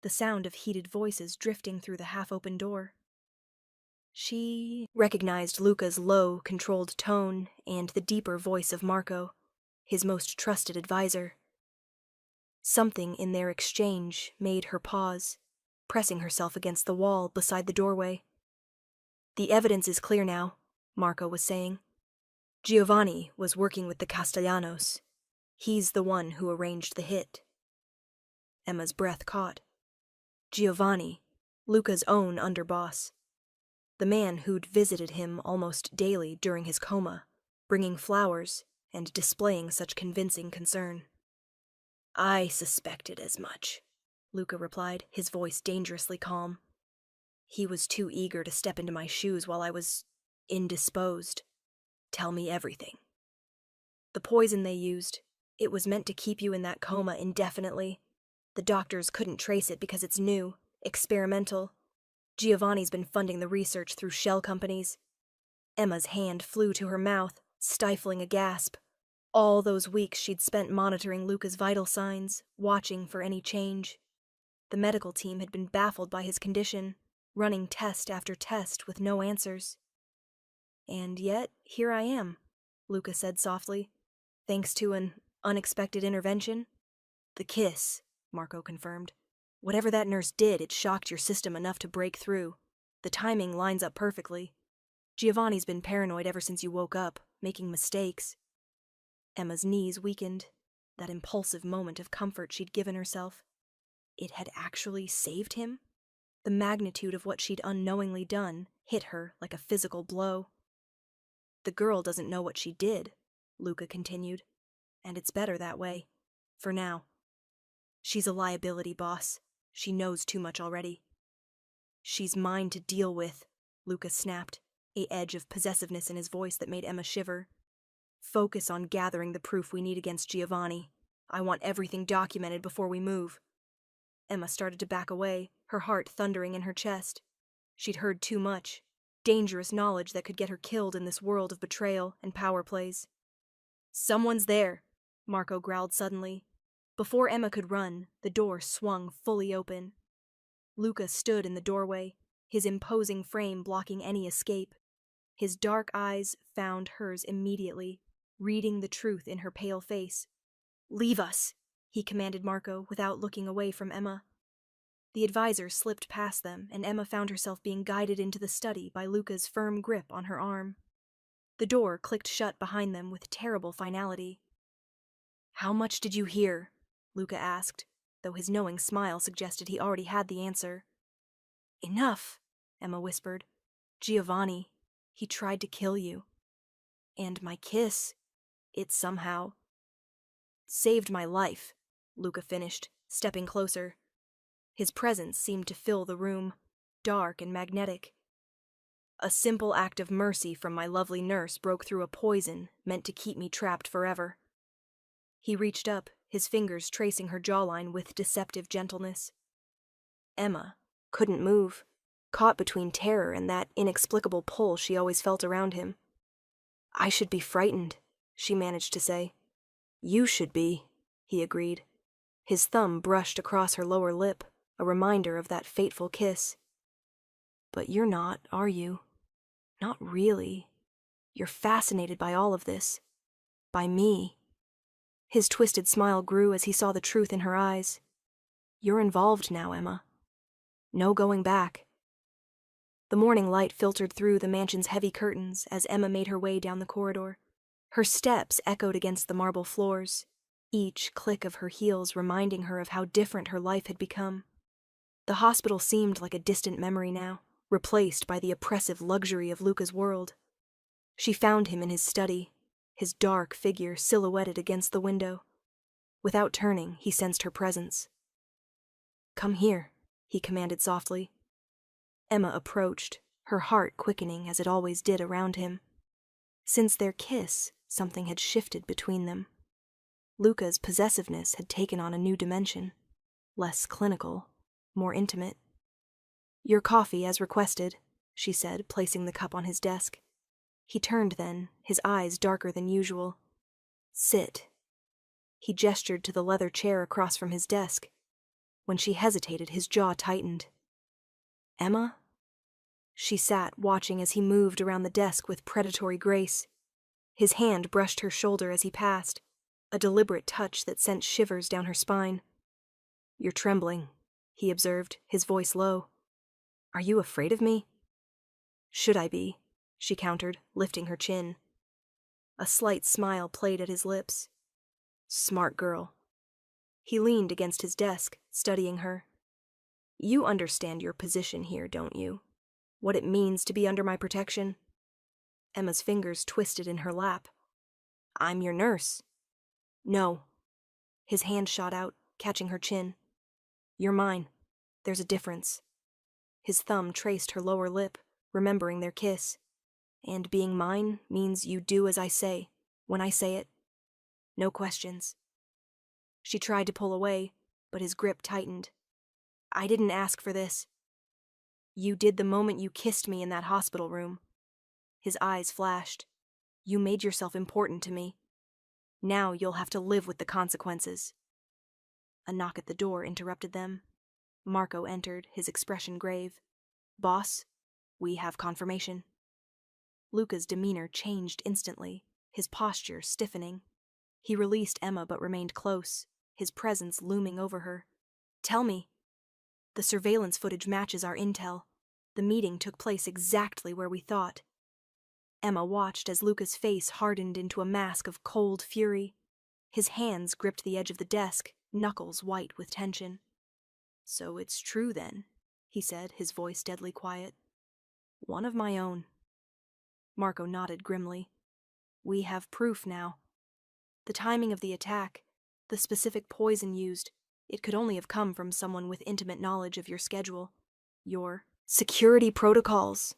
Speaker 1: the sound of heated voices drifting through the half-open door. She recognized Luca's low, controlled tone and the deeper voice of Marco, his most trusted advisor. Something in their exchange made her pause, pressing herself against the wall beside the doorway. "The evidence is clear now," Marco was saying. "Giovanni was working with the Castellanos. He's the one who arranged the hit." Emma's breath caught. Giovanni, Luca's own underboss. The man who'd visited him almost daily during his coma, bringing flowers and displaying such convincing concern. "I suspected as much," Luca replied, his voice dangerously calm. "He was too eager to step into my shoes while I was indisposed. Tell me everything." "The poison they used, it was meant to keep you in that coma indefinitely. The doctors couldn't trace it because it's new, experimental. Giovanni's been funding the research through shell companies." Emma's hand flew to her mouth, stifling a gasp. All those weeks she'd spent monitoring Luca's vital signs, watching for any change. The medical team had been baffled by his condition, running test after test with no answers. "And yet, here I am," Luca said softly, "thanks to an unexpected intervention." "The kiss," Marco confirmed. "Whatever that nurse did, it shocked your system enough to break through. The timing lines up perfectly. Giovanni's been paranoid ever since you woke up, making mistakes." Emma's knees weakened. That impulsive moment of comfort she'd given herself. It had actually saved him? The magnitude of what she'd unknowingly done hit her like a physical blow. "The girl doesn't know what she did," Luca continued, "and it's better that way. For now. She's a liability, boss. She knows too much already." "She's mine to deal with," Luca snapped, a edge of possessiveness in his voice that made Emma shiver. "Focus on gathering the proof we need against Giovanni. I want everything documented before we move." Emma started to back away, her heart thundering in her chest. She'd heard too much. Dangerous knowledge that could get her killed in this world of betrayal and power plays. "Someone's there," Marco growled suddenly. Before Emma could run, the door swung fully open. Luca stood in the doorway, his imposing frame blocking any escape. His dark eyes found hers immediately, reading the truth in her pale face. "Leave us," he commanded Marco without looking away from Emma. The advisor slipped past them, and Emma found herself being guided into the study by Luca's firm grip on her arm. The door clicked shut behind them with terrible finality. "How much did you hear?" Luca asked, though his knowing smile suggested he already had the answer. "Enough," Emma whispered. "Giovanni, He tried to kill you. And my kiss, it somehow saved my life, Luca finished, stepping closer. His presence seemed to fill the room, dark and magnetic. A simple act of mercy from my lovely nurse broke through a poison meant to keep me trapped forever. He reached up, his fingers tracing her jawline with deceptive gentleness. Emma couldn't move, caught between terror and that inexplicable pull she always felt around him. I should be frightened, she managed to say. You should be, he agreed. His thumb brushed across her lower lip, a reminder of that fateful kiss. But you're not, are you? Not really. You're fascinated by all of this. By me. His twisted smile grew as he saw the truth in her eyes. You're involved now, Emma. No going back. The morning light filtered through the mansion's heavy curtains as Emma made her way down the corridor. Her steps echoed against the marble floors, each click of her heels reminding her of how different her life had become. The hospital seemed like a distant memory now, replaced by the oppressive luxury of Luca's world. She found him in his study, his dark figure silhouetted against the window. Without turning, he sensed her presence. Come here, he commanded softly. Emma approached, her heart quickening as it always did around him. Since their kiss, something had shifted between them. Luca's possessiveness had taken on a new dimension, less clinical, more intimate. Your coffee as requested, she said, placing the cup on his desk. He turned then, his eyes darker than usual. Sit. He gestured to the leather chair across from his desk. When she hesitated, his jaw tightened. Emma? She sat, watching as he moved around the desk with predatory grace. His hand brushed her shoulder as he passed, a deliberate touch that sent shivers down her spine. You're trembling, he observed, his voice low. Are you afraid of me? Should I be? She countered, lifting her chin. A slight smile played at his lips. Smart girl. He leaned against his desk, studying her. You understand your position here, don't you? What it means to be under my protection? Emma's fingers twisted in her lap. I'm your nurse. No. His hand shot out, catching her chin. You're mine. There's a difference. His thumb traced her lower lip, remembering their kiss. And being mine means you do as I say, when I say it. No questions. She tried to pull away, but his grip tightened. I didn't ask for this. You did the moment you kissed me in that hospital room. His eyes flashed. You made yourself important to me. Now you'll have to live with the consequences. A knock at the door interrupted them. Marco entered, his expression grave. Boss, we have confirmation. Luca's demeanor changed instantly, his posture stiffening. He released Emma but remained close, his presence looming over her. Tell me. The surveillance footage matches our intel. The meeting took place exactly where we thought. Emma watched as Luca's face hardened into a mask of cold fury. His hands gripped the edge of the desk, knuckles white with tension. So it's true then, he said, his voice deadly quiet. One of my own. Marco nodded grimly. We have proof now. The timing of the attack, the specific poison used, it could only have come from someone with intimate knowledge of your schedule. Your security protocols.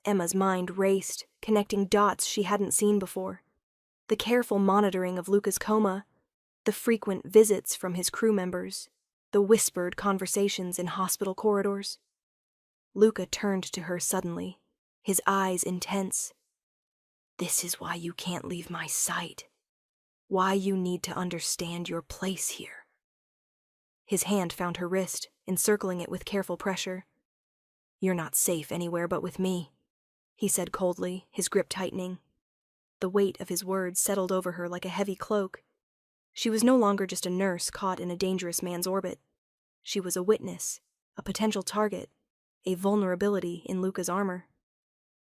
Speaker 1: Emma's mind raced, connecting dots she hadn't seen before. The careful monitoring of Luca's coma, the frequent visits from his crew members, the whispered conversations in hospital corridors. Luca turned to her suddenly, his eyes intense. This is why you can't leave my sight. Why you need to understand your place here. His hand found her wrist, encircling it with careful pressure. You're not safe anywhere but with me, he said coldly, his grip tightening. The weight of his words settled over her like a heavy cloak. She was no longer just a nurse caught in a dangerous man's orbit. She was a witness, a potential target, a vulnerability in Luca's armor.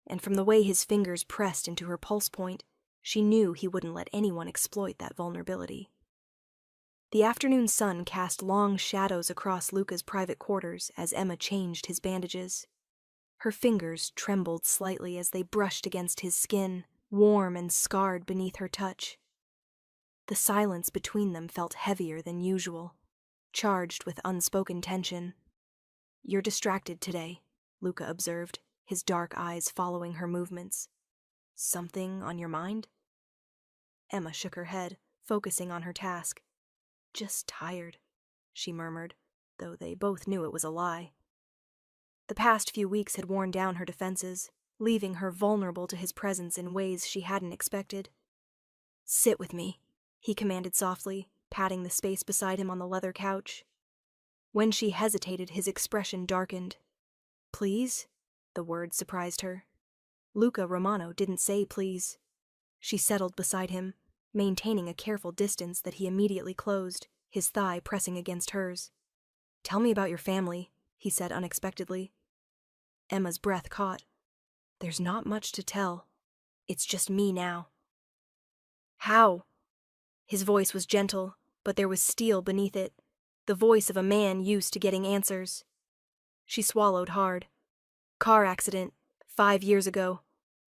Speaker 1: And from the way his fingers pressed into her pulse point, she knew he wouldn't let anyone exploit that vulnerability. The afternoon sun cast long shadows across Luca's private quarters as Emma changed his bandages. Her fingers trembled slightly as they brushed against his skin, warm and scarred beneath her touch. The silence between them felt heavier than usual, charged with unspoken tension. "You're distracted today," Luca observed, his dark eyes following her movements. "Something on your mind?" Emma shook her head, focusing on her task. "Just tired," she murmured, though they both knew it was a lie. The past few weeks had worn down her defenses, leaving her vulnerable to his presence in ways she hadn't expected. "Sit with me," he commanded softly, patting the space beside him on the leather couch. When she hesitated, his expression darkened. "Please?" The word surprised her. Luca Romano didn't say please. She settled beside him, maintaining a careful distance that he immediately closed, his thigh pressing against hers. "Tell me about your family," he said unexpectedly. Emma's breath caught. "There's not much to tell. It's just me now." "How?" His voice was gentle, but there was steel beneath it, the voice of a man used to getting answers. She swallowed hard. "Car accident, 5 years ago.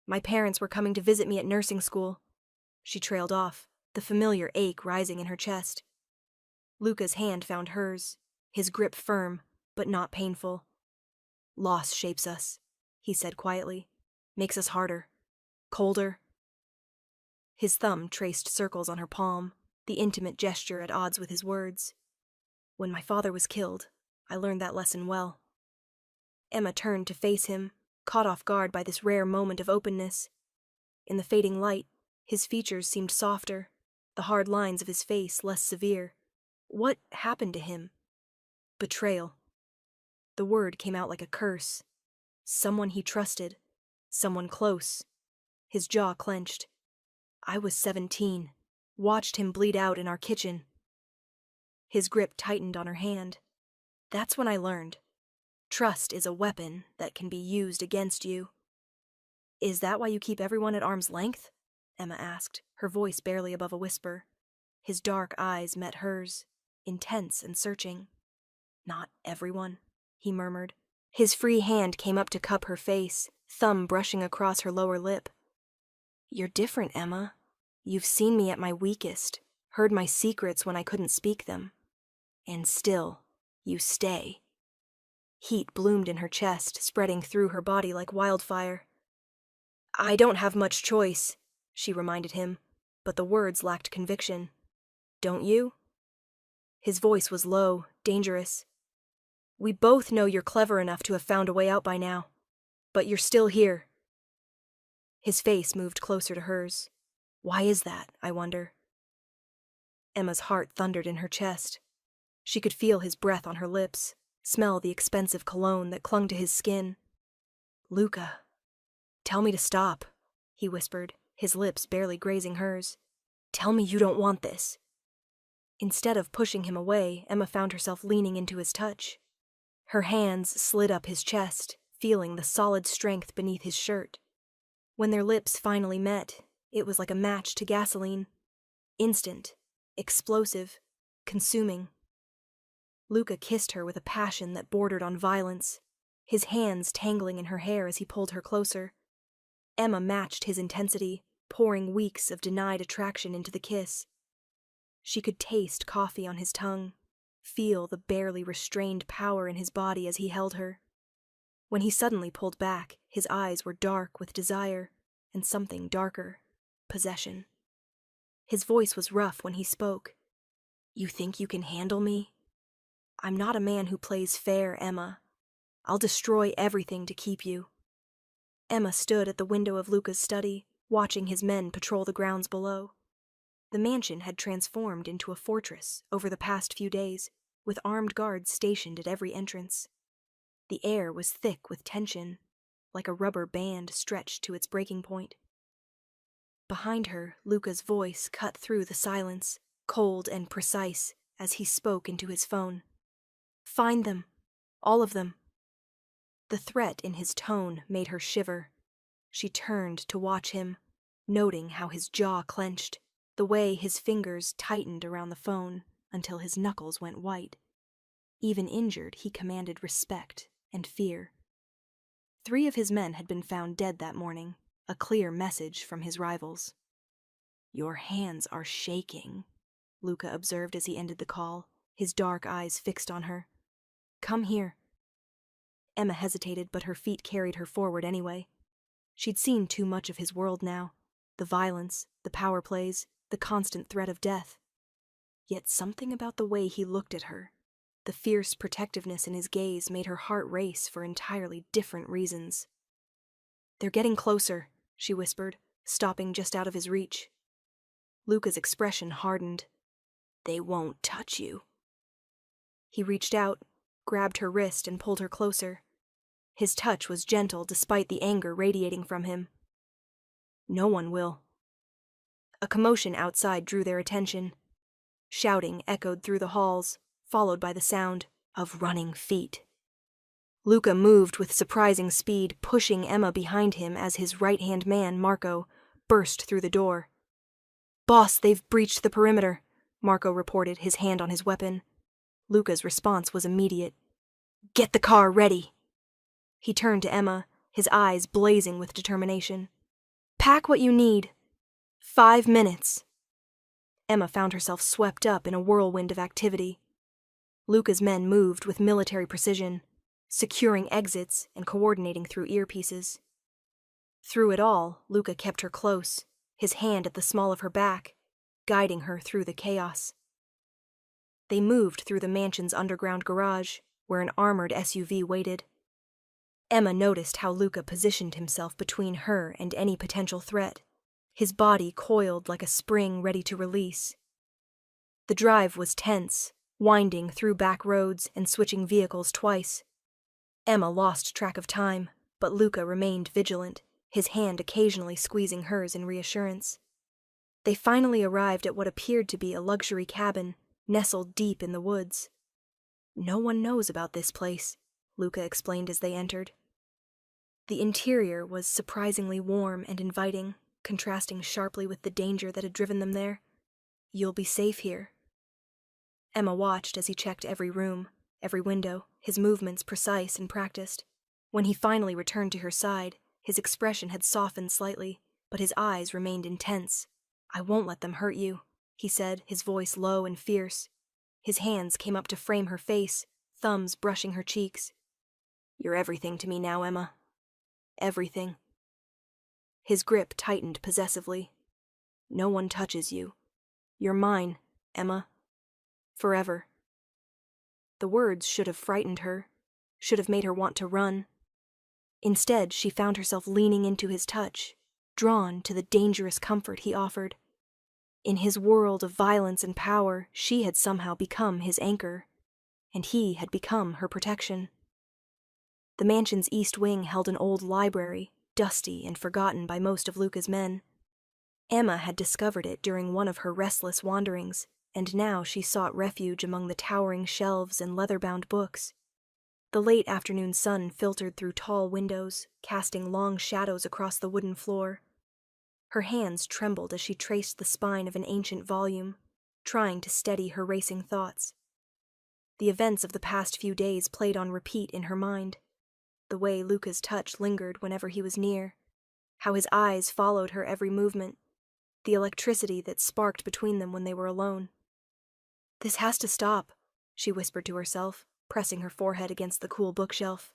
Speaker 1: My parents were coming to visit me at nursing school." She trailed off, the familiar ache rising in her chest. Luca's hand found hers, his grip firm, but not painful. "Loss shapes us," he said quietly. "Makes us harder. Colder." His thumb traced circles on her palm, the intimate gesture at odds with his words. "When my father was killed, I learned that lesson well." Emma turned to face him, caught off guard by this rare moment of openness. In the fading light, his features seemed softer, the hard lines of his face less severe. What happened to him? Betrayal. The word came out like a curse. Someone he trusted. Someone close. His jaw clenched. "I was 17. Watched him bleed out in our kitchen." His grip tightened on her hand. "That's when I learned. Trust is a weapon that can be used against you." "Is that why you keep everyone at arm's length?" Emma asked, her voice barely above a whisper. His dark eyes met hers, intense and searching. "Not everyone," he murmured. His free hand came up to cup her face, thumb brushing across her lower lip. "You're different, Emma. You've seen me at my weakest, heard my secrets when I couldn't speak them. And still, you stay." Heat bloomed in her chest, spreading through her body like wildfire. "I don't have much choice," she reminded him, but the words lacked conviction. "Don't you?" His voice was low, dangerous. "We both know you're clever enough to have found a way out by now. But you're still here." His face moved closer to hers. "Why is that, I wonder?" Emma's heart thundered in her chest. She could feel his breath on her lips, smell the expensive cologne that clung to his skin. "Luca, tell me to stop," he whispered, his lips barely grazing hers. "Tell me you don't want this." Instead of pushing him away, Emma found herself leaning into his touch. Her hands slid up his chest, feeling the solid strength beneath his shirt. When their lips finally met, it was like a match to gasoline. Instant, explosive, consuming. Luca kissed her with a passion that bordered on violence, his hands tangling in her hair as he pulled her closer. Emma matched his intensity, pouring weeks of denied attraction into the kiss. She could taste coffee on his tongue, feel the barely restrained power in his body as he held her. When he suddenly pulled back, his eyes were dark with desire, and something darker, possession. His voice was rough when he spoke. "You think you can handle me? I'm not a man who plays fair, Emma. I'll destroy everything to keep you." Emma stood at the window of Luca's study, watching his men patrol the grounds below. The mansion had transformed into a fortress over the past few days, with armed guards stationed at every entrance. The air was thick with tension, like a rubber band stretched to its breaking point. Behind her, Luca's voice cut through the silence, cold and precise, as he spoke into his phone. "Find them. All of them." The threat in his tone made her shiver. She turned to watch him, noting how his jaw clenched, the way his fingers tightened around the phone until his knuckles went white. Even injured, he commanded respect and fear. 3 of his men had been found dead that morning, a clear message from his rivals. "Your hands are shaking," Luca observed as he ended the call, his dark eyes fixed on her. "Come here." Emma hesitated, but her feet carried her forward anyway. She'd seen too much of his world now. The violence, the power plays, the constant threat of death. Yet something about the way he looked at her, the fierce protectiveness in his gaze, made her heart race for entirely different reasons. "They're getting closer," she whispered, stopping just out of his reach. Luca's expression hardened. "They won't touch you." He reached out, grabbed her wrist, and pulled her closer. His touch was gentle despite the anger radiating from him. "No one will." A commotion outside drew their attention. Shouting echoed through the halls, followed by the sound of running feet. Luca moved with surprising speed, pushing Emma behind him as his right-hand man, Marco, burst through the door. "Boss, they've breached the perimeter," Marco reported, his hand on his weapon. Luca's response was immediate. "Get the car ready." He turned to Emma, his eyes blazing with determination. "Pack what you need. 5 minutes." Emma found herself swept up in a whirlwind of activity. Luca's men moved with military precision, securing exits and coordinating through earpieces. Through it all, Luca kept her close, his hand at the small of her back, guiding her through the chaos. They moved through the mansion's underground garage, where an armored SUV waited. Emma noticed how Luca positioned himself between her and any potential threat, his body coiled like a spring ready to release. The drive was tense, winding through back roads and switching vehicles twice. Emma lost track of time, but Luca remained vigilant, his hand occasionally squeezing hers in reassurance. They finally arrived at what appeared to be a luxury cabin, nestled deep in the woods. "No one knows about this place," Luca explained as they entered. The interior was surprisingly warm and inviting, contrasting sharply with the danger that had driven them there. "You'll be safe here." Emma watched as he checked every room, every window, his movements precise and practiced. When he finally returned to her side, his expression had softened slightly, but his eyes remained intense. "I won't let them hurt you," he said, his voice low and fierce. His hands came up to frame her face, thumbs brushing her cheeks. "You're everything to me now, Emma. Everything." His grip tightened possessively. "No one touches you. You're mine, Emma. Forever." The words should have frightened her, should have made her want to run. Instead, she found herself leaning into his touch, drawn to the dangerous comfort he offered. In his world of violence and power, she had somehow become his anchor, and he had become her protection. The mansion's east wing held an old library, dusty and forgotten by most of Luca's men. Emma had discovered it during one of her restless wanderings, and now she sought refuge among the towering shelves and leather-bound books. The late afternoon sun filtered through tall windows, casting long shadows across the wooden floor. Her hands trembled as she traced the spine of an ancient volume, trying to steady her racing thoughts. The events of the past few days played on repeat in her mind. The way Luca's touch lingered whenever he was near, how his eyes followed her every movement, the electricity that sparked between them when they were alone. "This has to stop," she whispered to herself, pressing her forehead against the cool bookshelf.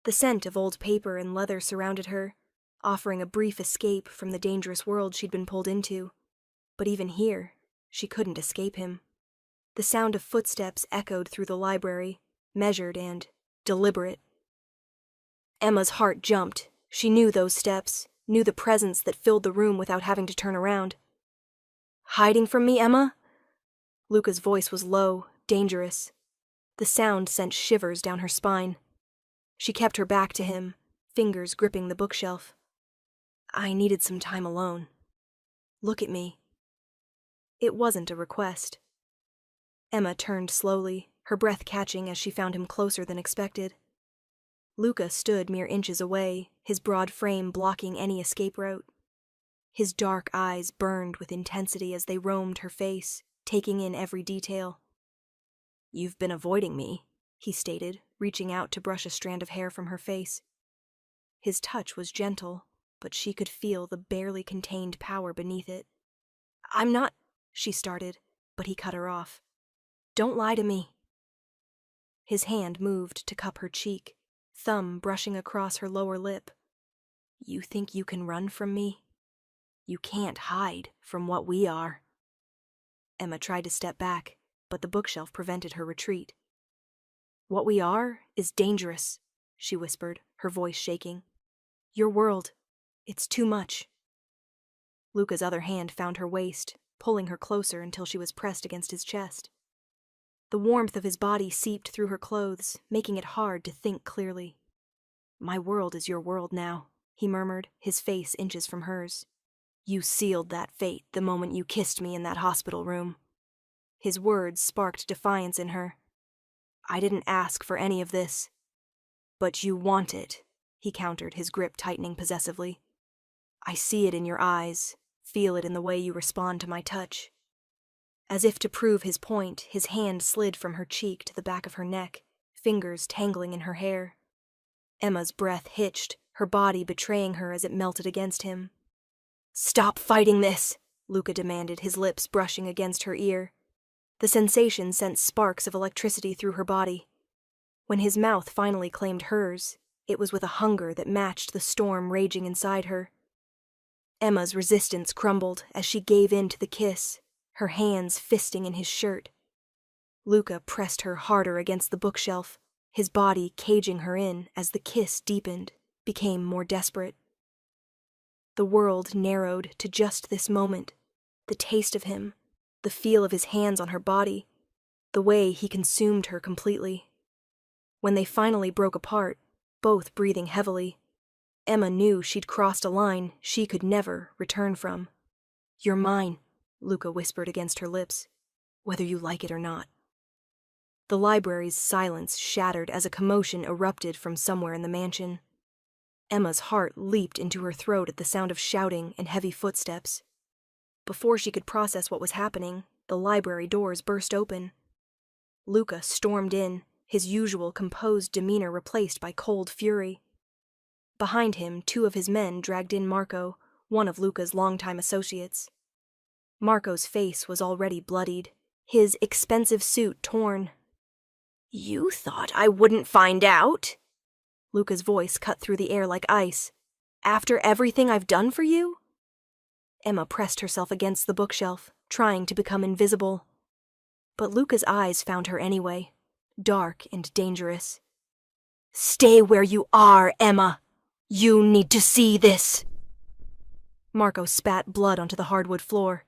Speaker 1: The scent of old paper and leather surrounded her, offering a brief escape from the dangerous world she'd been pulled into. But even here, she couldn't escape him. The sound of footsteps echoed through the library, measured and deliberate. Emma's heart jumped. She knew those steps, knew the presence that filled the room without having to turn around. "Hiding from me, Emma?" Luca's voice was low, dangerous. The sound sent shivers down her spine. She kept her back to him, fingers gripping the bookshelf. "I needed some time alone. Look at me." It wasn't a request. Emma turned slowly, her breath catching as she found him closer than expected. Luca stood mere inches away, his broad frame blocking any escape route. His dark eyes burned with intensity as they roamed her face, taking in every detail. "You've been avoiding me," he stated, reaching out to brush a strand of hair from her face. His touch was gentle, but she could feel the barely contained power beneath it. "I'm not," she started, but he cut her off. "Don't lie to me." His hand moved to cup her cheek, thumb brushing across her lower lip. "You think you can run from me? You can't hide from what we are." Emma tried to step back, but the bookshelf prevented her retreat. "What we are is dangerous," she whispered, her voice shaking. "Your world, it's too much." Luca's other hand found her waist, pulling her closer until she was pressed against his chest. The warmth of his body seeped through her clothes, making it hard to think clearly. "My world is your world now," he murmured, his face inches from hers. "You sealed that fate the moment you kissed me in that hospital room." His words sparked defiance in her. "I didn't ask for any of this." "But you want it," he countered, his grip tightening possessively. "I see it in your eyes, feel it in the way you respond to my touch." As if to prove his point, his hand slid from her cheek to the back of her neck, fingers tangling in her hair. Emma's breath hitched, her body betraying her as it melted against him. "Stop fighting this," Luca demanded, his lips brushing against her ear. The sensation sent sparks of electricity through her body. When his mouth finally claimed hers, it was with a hunger that matched the storm raging inside her. Emma's resistance crumbled as she gave in to the kiss, her hands fisting in his shirt. Luca pressed her harder against the bookshelf, his body caging her in as the kiss deepened, became more desperate. The world narrowed to just this moment, the taste of him, the feel of his hands on her body, the way he consumed her completely. When they finally broke apart, both breathing heavily, Emma knew she'd crossed a line she could never return from. "You're mine," Luca whispered against her lips, "whether you like it or not." The library's silence shattered as a commotion erupted from somewhere in the mansion. Emma's heart leaped into her throat at the sound of shouting and heavy footsteps. Before she could process what was happening, the library doors burst open. Luca stormed in, his usual composed demeanor replaced by cold fury. Behind him, 2 of his men dragged in Marco, one of Luca's longtime associates. Marco's face was already bloodied, his expensive suit torn. "You thought I wouldn't find out?" Luca's voice cut through the air like ice. "After everything I've done for you?" Emma pressed herself against the bookshelf, trying to become invisible. But Luca's eyes found her anyway, dark and dangerous. "Stay where you are, Emma! You need to see this!" Marco spat blood onto the hardwood floor.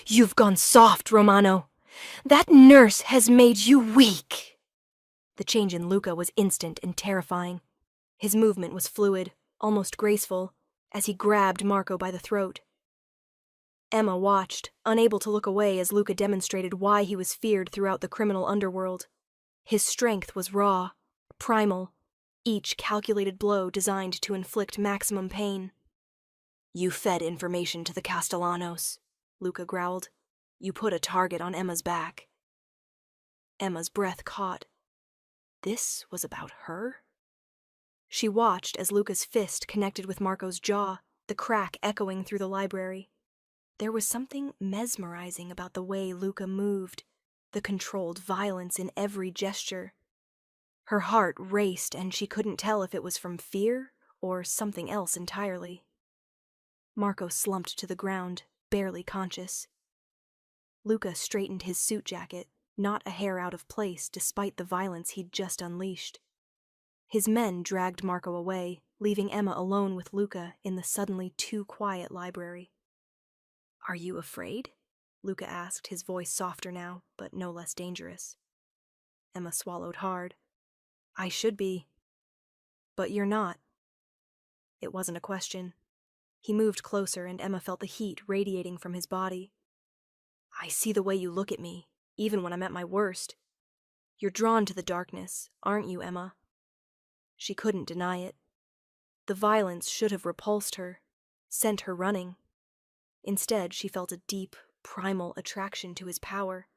Speaker 1: "You've gone soft, Romano. That nurse has made you weak." The change in Luca was instant and terrifying. His movement was fluid, almost graceful, as he grabbed Marco by the throat. Emma watched, unable to look away as Luca demonstrated why he was feared throughout the criminal underworld. His strength was raw, primal, each calculated blow designed to inflict maximum pain. "You fed information to the Castellanos," Luca growled. "You put a target on Emma's back." Emma's breath caught. This was about her? She watched as Luca's fist connected with Marco's jaw, the crack echoing through the library. There was something mesmerizing about the way Luca moved, the controlled violence in every gesture. Her heart raced, and she couldn't tell if it was from fear or something else entirely. Marco slumped to the ground, barely conscious. Luca straightened his suit jacket, not a hair out of place despite the violence he'd just unleashed. His men dragged Marco away, leaving Emma alone with Luca in the suddenly too quiet library. "Are you afraid?" Luca asked, his voice softer now, but no less dangerous. Emma swallowed hard. "I should be. But you're not." It wasn't a question. He moved closer, and Emma felt the heat radiating from his body. "I see the way you look at me, even when I'm at my worst. You're drawn to the darkness, aren't you, Emma?" She couldn't deny it. The violence should have repulsed her, sent her running. Instead, she felt a deep, primal attraction to his power,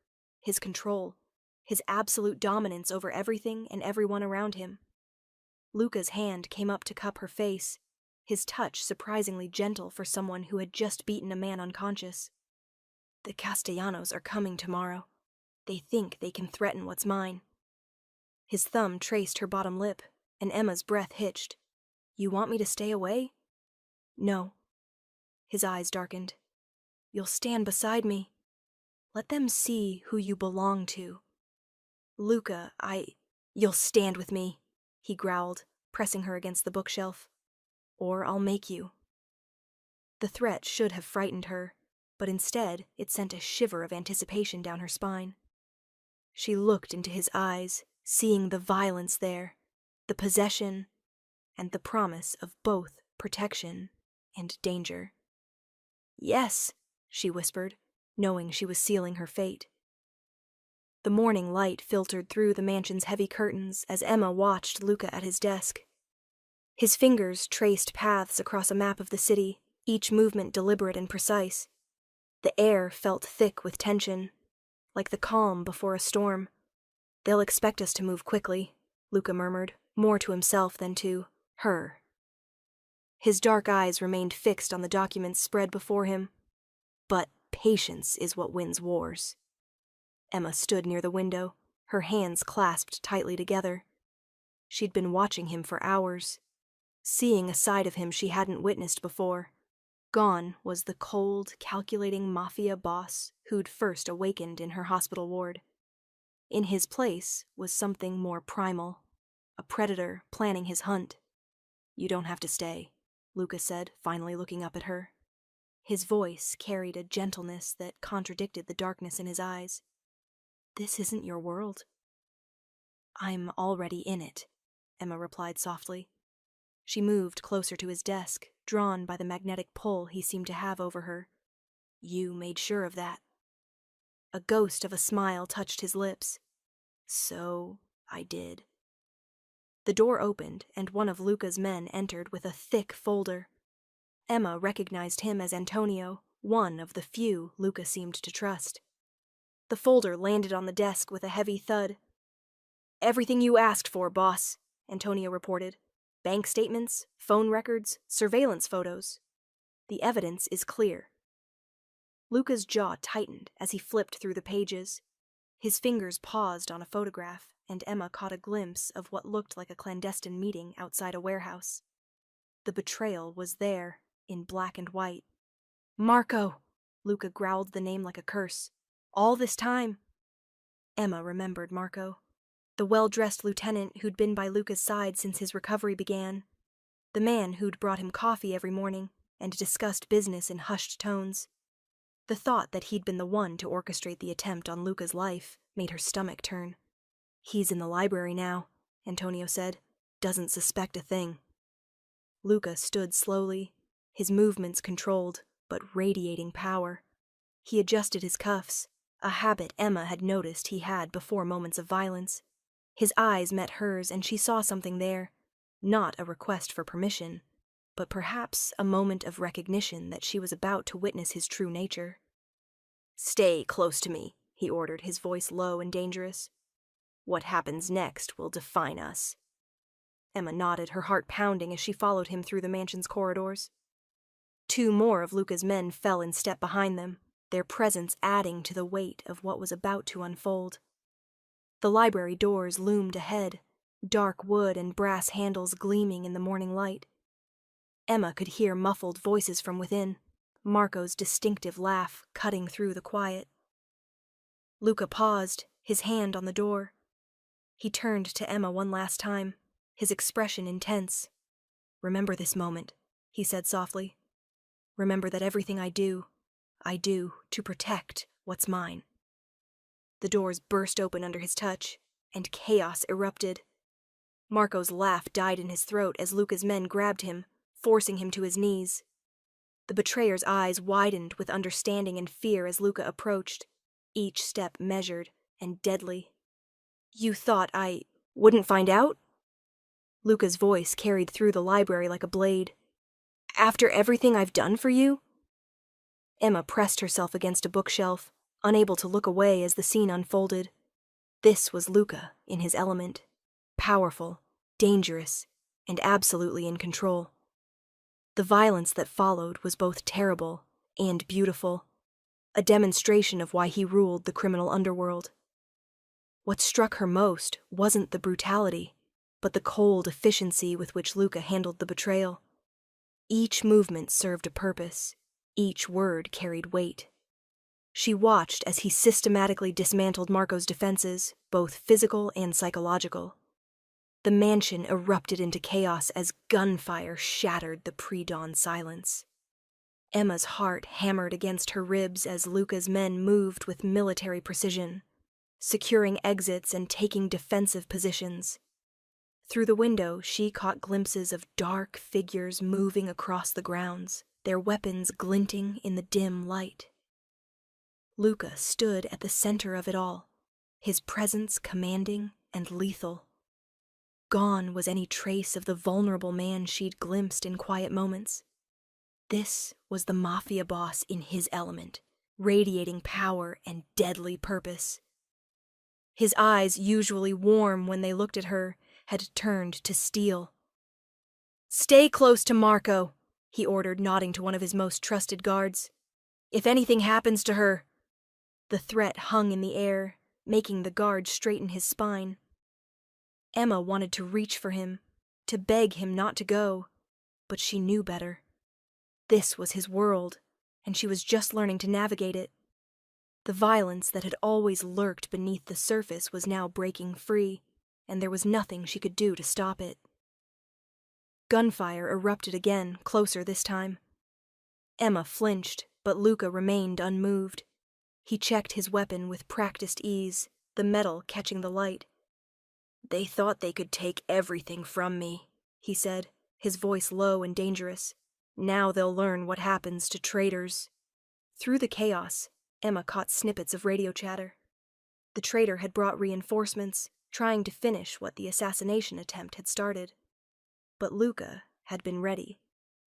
Speaker 1: his control, his absolute dominance over everything and everyone around him. Luca's hand came up to cup her face, his touch surprisingly gentle for someone who had just beaten a man unconscious. "The Castellanos are coming tomorrow. They think they can threaten what's mine." His thumb traced her bottom lip, and Emma's breath hitched. "You want me to stay away?" "No." His eyes darkened. "You'll stand beside me. Let them see who you belong to." "Luca, You'll stand with me," he growled, pressing her against the bookshelf. "Or I'll make you." The threat should have frightened her, but instead it sent a shiver of anticipation down her spine. She looked into his eyes, seeing the violence there, the possession, and the promise of both protection and danger. "Yes," she whispered, knowing she was sealing her fate. The morning light filtered through the mansion's heavy curtains as Emma watched Luca at his desk. His fingers traced paths across a map of the city, each movement deliberate and precise. The air felt thick with tension, like the calm before a storm. "They'll expect us to move quickly," Luca murmured, more to himself than to her. His dark eyes remained fixed on the documents spread before him. But patience is what wins wars. Emma stood near the window, her hands clasped tightly together. She'd been watching him for hours, seeing a side of him she hadn't witnessed before. Gone was the cold, calculating Mafia boss who'd first awakened in her hospital ward. In his place was something more primal, a predator planning his hunt. "You don't have to stay," Luca said, finally looking up at her. His voice carried a gentleness that contradicted the darkness in his eyes. "This isn't your world." "I'm already in it," Emma replied softly. She moved closer to his desk, drawn by the magnetic pull he seemed to have over her. "You made sure of that." A ghost of a smile touched his lips. "So I did." The door opened, and one of Luca's men entered with a thick folder. Emma recognized him as Antonio, one of the few Luca seemed to trust. The folder landed on the desk with a heavy thud. "Everything you asked for, boss," Antonio reported. "Bank statements, phone records, surveillance photos. The evidence is clear." Luca's jaw tightened as he flipped through the pages. His fingers paused on a photograph, and Emma caught a glimpse of what looked like a clandestine meeting outside a warehouse. The betrayal was there, in black and white. "Marco!" Luca growled the name like a curse. "All this time." Emma remembered Marco, the well-dressed lieutenant who'd been by Luca's side since his recovery began, the man who'd brought him coffee every morning and discussed business in hushed tones. The thought that he'd been the one to orchestrate the attempt on Luca's life made her stomach turn. "He's in the library now," Antonio said. "Doesn't suspect a thing." Luca stood slowly, his movements controlled, but radiating power. He adjusted his cuffs, a habit Emma had noticed he had before moments of violence. His eyes met hers, and she saw something there. Not a request for permission, but perhaps a moment of recognition that she was about to witness his true nature. "Stay close to me," he ordered, his voice low and dangerous. "What happens next will define us." Emma nodded, her heart pounding as she followed him through the mansion's corridors. Two more of Luca's men fell in step behind them, their presence adding to the weight of what was about to unfold. The library doors loomed ahead, dark wood and brass handles gleaming in the morning light. Emma could hear muffled voices from within, Marco's distinctive laugh cutting through the quiet. Luca paused, his hand on the door. He turned to Emma one last time, his expression intense. "Remember this moment," he said softly. "Remember that everything I do to protect what's mine." The doors burst open under his touch, and chaos erupted. Marco's laugh died in his throat as Luca's men grabbed him, forcing him to his knees. The betrayer's eyes widened with understanding and fear as Luca approached, each step measured and deadly. "You thought I wouldn't find out?" Luca's voice carried through the library like a blade. "After everything I've done for you?" Emma pressed herself against a bookshelf, unable to look away as the scene unfolded. This was Luca in his element, powerful, dangerous, and absolutely in control. The violence that followed was both terrible and beautiful, a demonstration of why he ruled the criminal underworld. What struck her most wasn't the brutality, but the cold efficiency with which Luca handled the betrayal. Each movement served a purpose. Each word carried weight. She watched as he systematically dismantled Marco's defenses, both physical and psychological. The mansion erupted into chaos as gunfire shattered the pre-dawn silence. Emma's heart hammered against her ribs as Luca's men moved with military precision, securing exits and taking defensive positions. Through the window, she caught glimpses of dark figures moving across the grounds, their weapons glinting in the dim light. Luca stood at the center of it all, his presence commanding and lethal. Gone was any trace of the vulnerable man she'd glimpsed in quiet moments. This was the Mafia boss in his element, radiating power and deadly purpose. His eyes, usually warm when they looked at her, had turned to steel. "Stay close to Marco," he ordered, nodding to one of his most trusted guards. "If anything happens to her—" The threat hung in the air, making the guard straighten his spine. Emma wanted to reach for him, to beg him not to go, but she knew better. This was his world, and she was just learning to navigate it. The violence that had always lurked beneath the surface was now breaking free, and there was nothing she could do to stop it. Gunfire erupted again, closer this time. Emma flinched, but Luca remained unmoved. He checked his weapon with practiced ease, the metal catching the light. "They thought they could take everything from me," he said, his voice low and dangerous. "Now they'll learn what happens to traitors." Through the chaos, Emma caught snippets of radio chatter. The traitor had brought reinforcements, trying to finish what the assassination attempt had started. But Luca had been ready,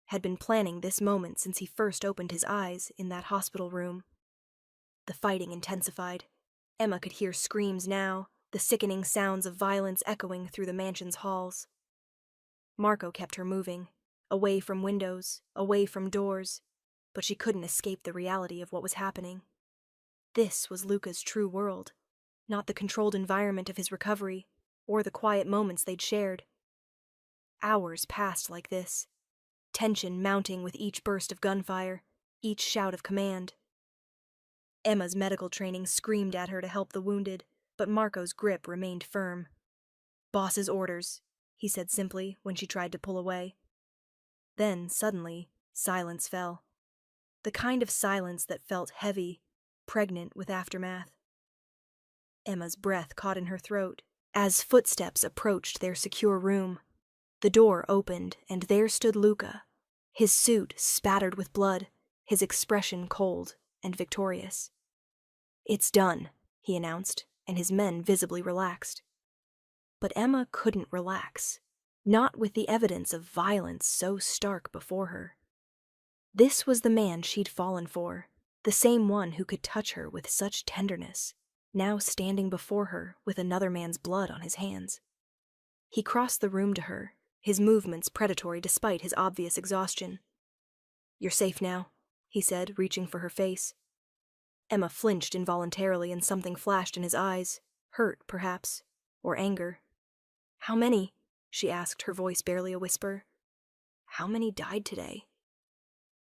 Speaker 1: had been planning this moment since he first opened his eyes in that hospital room. The fighting intensified. Emma could hear screams now, the sickening sounds of violence echoing through the mansion's halls. Marco kept her moving, away from windows, away from doors, but she couldn't escape the reality of what was happening. This was Luca's true world, not the controlled environment of his recovery, or the quiet moments they'd shared. Hours passed like this, tension mounting with each burst of gunfire, each shout of command. Emma's medical training screamed at her to help the wounded, but Marco's grip remained firm. "Boss's orders," he said simply when she tried to pull away. Then, suddenly, silence fell. The kind of silence that felt heavy, pregnant with aftermath. Emma's breath caught in her throat as footsteps approached their secure room. The door opened, and there stood Luca, his suit spattered with blood, his expression cold and victorious. "It's done," he announced, and his men visibly relaxed. But Emma couldn't relax, not with the evidence of violence so stark before her. This was the man she'd fallen for, the same one who could touch her with such tenderness, now standing before her with another man's blood on his hands. He crossed the room to her, his movements predatory despite his obvious exhaustion. "You're safe now," he said, reaching for her face. Emma flinched involuntarily and something flashed in his eyes, hurt, perhaps, or anger. "How many?" she asked, her voice barely a whisper. "How many died today?"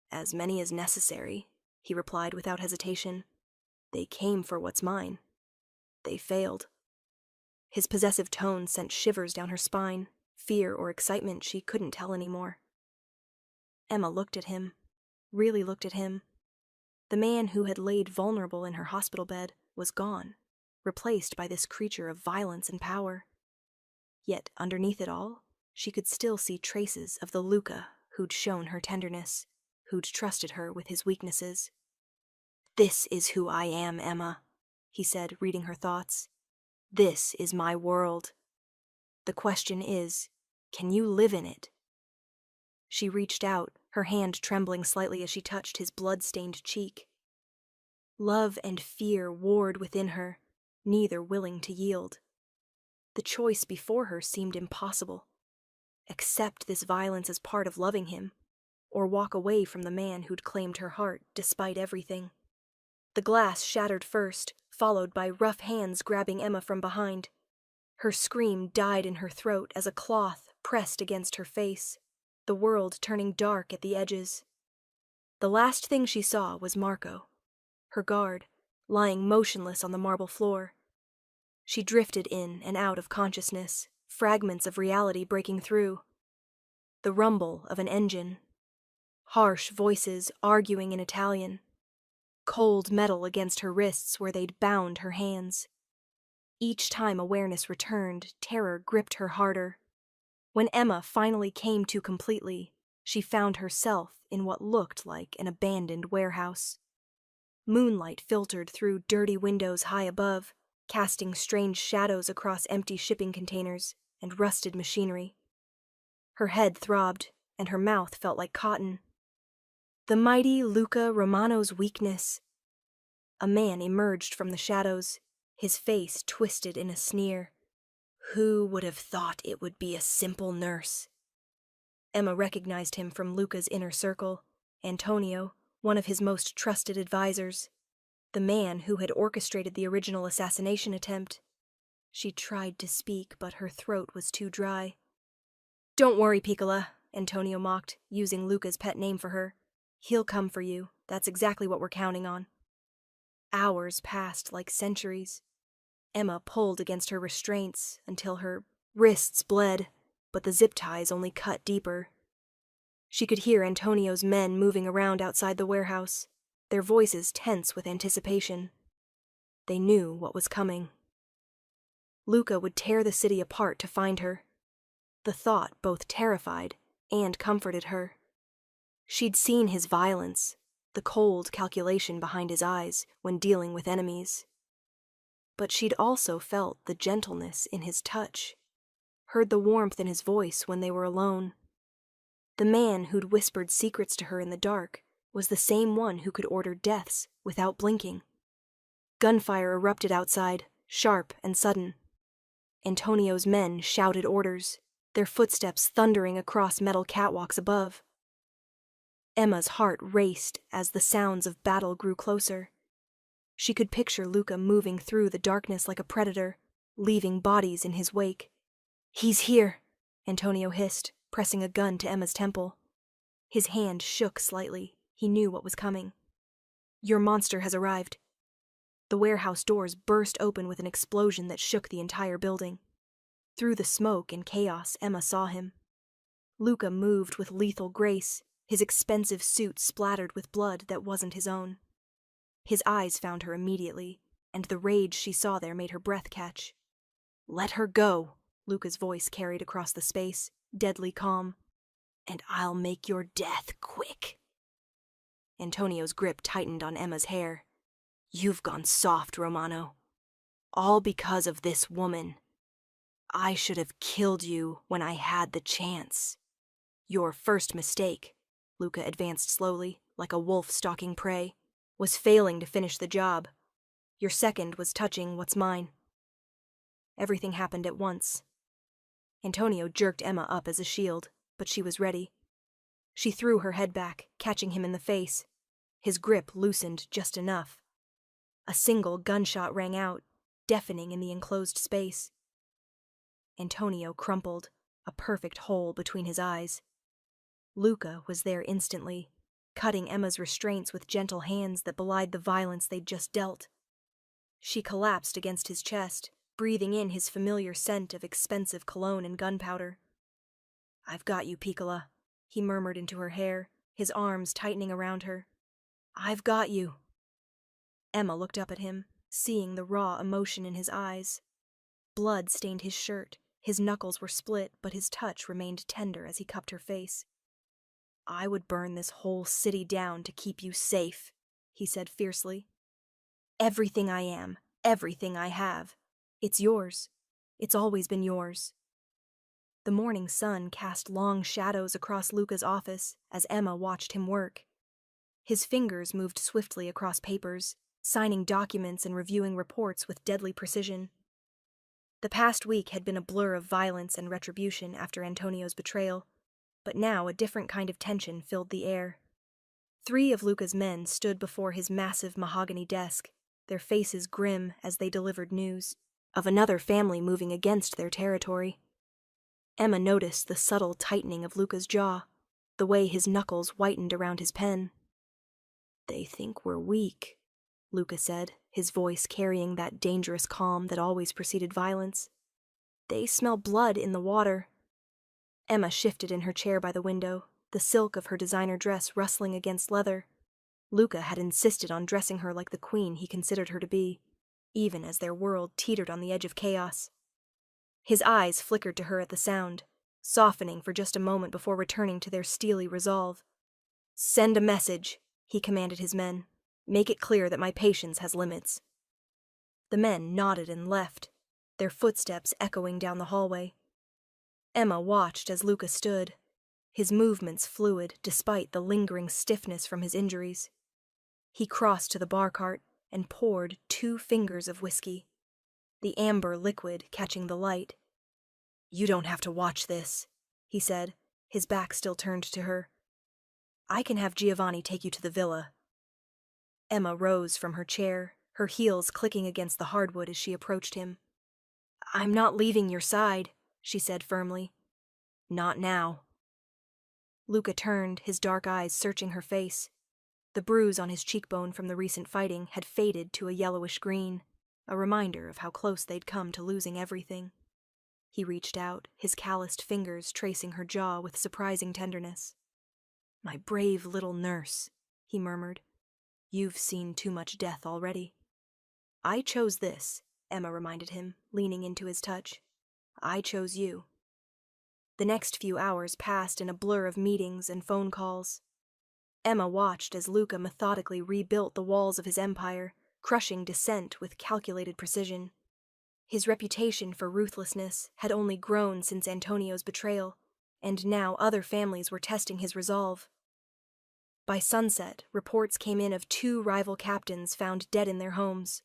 Speaker 1: "As many as necessary," he replied without hesitation. "They came for what's mine. They failed." His possessive tone sent shivers down her spine, fear or excitement she couldn't tell anymore. Emma looked at him, really looked at him. The man who had laid vulnerable in her hospital bed was gone, replaced by this creature of violence and power. Yet underneath it all, she could still see traces of the Luca who'd shown her tenderness, who'd trusted her with his weaknesses. "This is who I am, Emma," he said, reading her thoughts. "This is my world. The question is, can you live in it?" She reached out, her hand trembling slightly as she touched his blood-stained cheek. Love and fear warred within her, neither willing to yield. The choice before her seemed impossible. Accept this violence as part of loving him, or walk away from the man who'd claimed her heart despite everything. The glass shattered first, followed by rough hands grabbing Emma from behind. Her scream died in her throat as a cloth pressed against her face, the world turning dark at the edges. The last thing she saw was Marco, her guard, lying motionless on the marble floor. She drifted in and out of consciousness, fragments of reality breaking through. The rumble of an engine. Harsh voices arguing in Italian. Cold metal against her wrists where they'd bound her hands. Each time awareness returned, terror gripped her harder. When Emma finally came to completely, she found herself in what looked like an abandoned warehouse. Moonlight filtered through dirty windows high above, casting strange shadows across empty shipping containers and rusted machinery. Her head throbbed, and her mouth felt like cotton. The mighty Luca Romano's weakness. A man emerged from the shadows, his face twisted in a sneer. Who would have thought it would be a simple nurse? Emma recognized him from Luca's inner circle, Antonio, one of his most trusted advisors, the man who had orchestrated the original assassination attempt. She tried to speak, but her throat was too dry. "Don't worry, Piccola," Antonio mocked, using Luca's pet name for her. "He'll come for you. That's exactly what we're counting on." Hours passed like centuries. Emma pulled against her restraints until her wrists bled, but the zip ties only cut deeper. She could hear Antonio's men moving around outside the warehouse, their voices tense with anticipation. They knew what was coming. Luca would tear the city apart to find her. The thought both terrified and comforted her. She'd seen his violence, the cold calculation behind his eyes when dealing with enemies. But she'd also felt the gentleness in his touch, heard the warmth in his voice when they were alone. The man who'd whispered secrets to her in the dark was the same one who could order deaths without blinking. Gunfire erupted outside, sharp and sudden. Antonio's men shouted orders, their footsteps thundering across metal catwalks above. Emma's heart raced as the sounds of battle grew closer. She could picture Luca moving through the darkness like a predator, leaving bodies in his wake. "He's here," Antonio hissed, pressing a gun to Emma's temple. His hand shook slightly. He knew what was coming. "Your monster has arrived." The warehouse doors burst open with an explosion that shook the entire building. Through the smoke and chaos, Emma saw him. Luca moved with lethal grace, his expensive suit splattered with blood that wasn't his own. His eyes found her immediately, and the rage she saw there made her breath catch. "Let her go," Luca's voice carried across the space, deadly calm. "And I'll make your death quick." Antonio's grip tightened on Emma's hair. "You've gone soft, Romano. All because of this woman. I should have killed you when I had the chance. Your first mistake," Luca advanced slowly, like a wolf stalking prey, "was failing to finish the job. Your second was touching what's mine." Everything happened at once. Antonio jerked Emma up as a shield, but she was ready. She threw her head back, catching him in the face. His grip loosened just enough. A single gunshot rang out, deafening in the enclosed space. Antonio crumpled, a perfect hole between his eyes. Luca was there instantly, cutting Emma's restraints with gentle hands that belied the violence they'd just dealt. She collapsed against his chest, breathing in his familiar scent of expensive cologne and gunpowder. "I've got you, Piccola," he murmured into her hair, his arms tightening around her. "I've got you." Emma looked up at him, seeing the raw emotion in his eyes. Blood stained his shirt, his knuckles were split, but his touch remained tender as he cupped her face. "I would burn this whole city down to keep you safe," he said fiercely. "Everything I am, everything I have. It's yours. It's always been yours." The morning sun cast long shadows across Luca's office as Emma watched him work. His fingers moved swiftly across papers, signing documents and reviewing reports with deadly precision. The past week had been a blur of violence and retribution after Antonio's betrayal. but now a different kind of tension filled the air. 3 of Luca's men stood before his massive mahogany desk, their faces grim as they delivered news of another family moving against their territory. Emma noticed the subtle tightening of Luca's jaw, the way his knuckles whitened around his pen. "They think we're weak," Luca said, his voice carrying that dangerous calm that always preceded violence. "They smell blood in the water." Emma shifted in her chair by the window, the silk of her designer dress rustling against leather. Luca had insisted on dressing her like the queen he considered her to be, even as their world teetered on the edge of chaos. His eyes flickered to her at the sound, softening for just a moment before returning to their steely resolve. "Send a message," he commanded his men. "Make it clear that my patience has limits." The men nodded and left, their footsteps echoing down the hallway. Emma watched as Luca stood, his movements fluid despite the lingering stiffness from his injuries. He crossed to the bar cart and poured 2 fingers of whiskey, the amber liquid catching the light. "You don't have to watch this," he said, his back still turned to her. "I can have Giovanni take you to the villa." Emma rose from her chair, her heels clicking against the hardwood as she approached him. "I'm not leaving your side," she said firmly. "Not now." Luca turned, his dark eyes searching her face. The bruise on his cheekbone from the recent fighting had faded to a yellowish green, a reminder of how close they'd come to losing everything. He reached out, his calloused fingers tracing her jaw with surprising tenderness. "My brave little nurse," he murmured. "You've seen too much death already." "I chose this," Emma reminded him, leaning into his touch. "I chose you." The next few hours passed in a blur of meetings and phone calls. Emma watched as Luca methodically rebuilt the walls of his empire, crushing dissent with calculated precision. His reputation for ruthlessness had only grown since Antonio's betrayal, and now other families were testing his resolve. By sunset, reports came in of 2 rival captains found dead in their homes.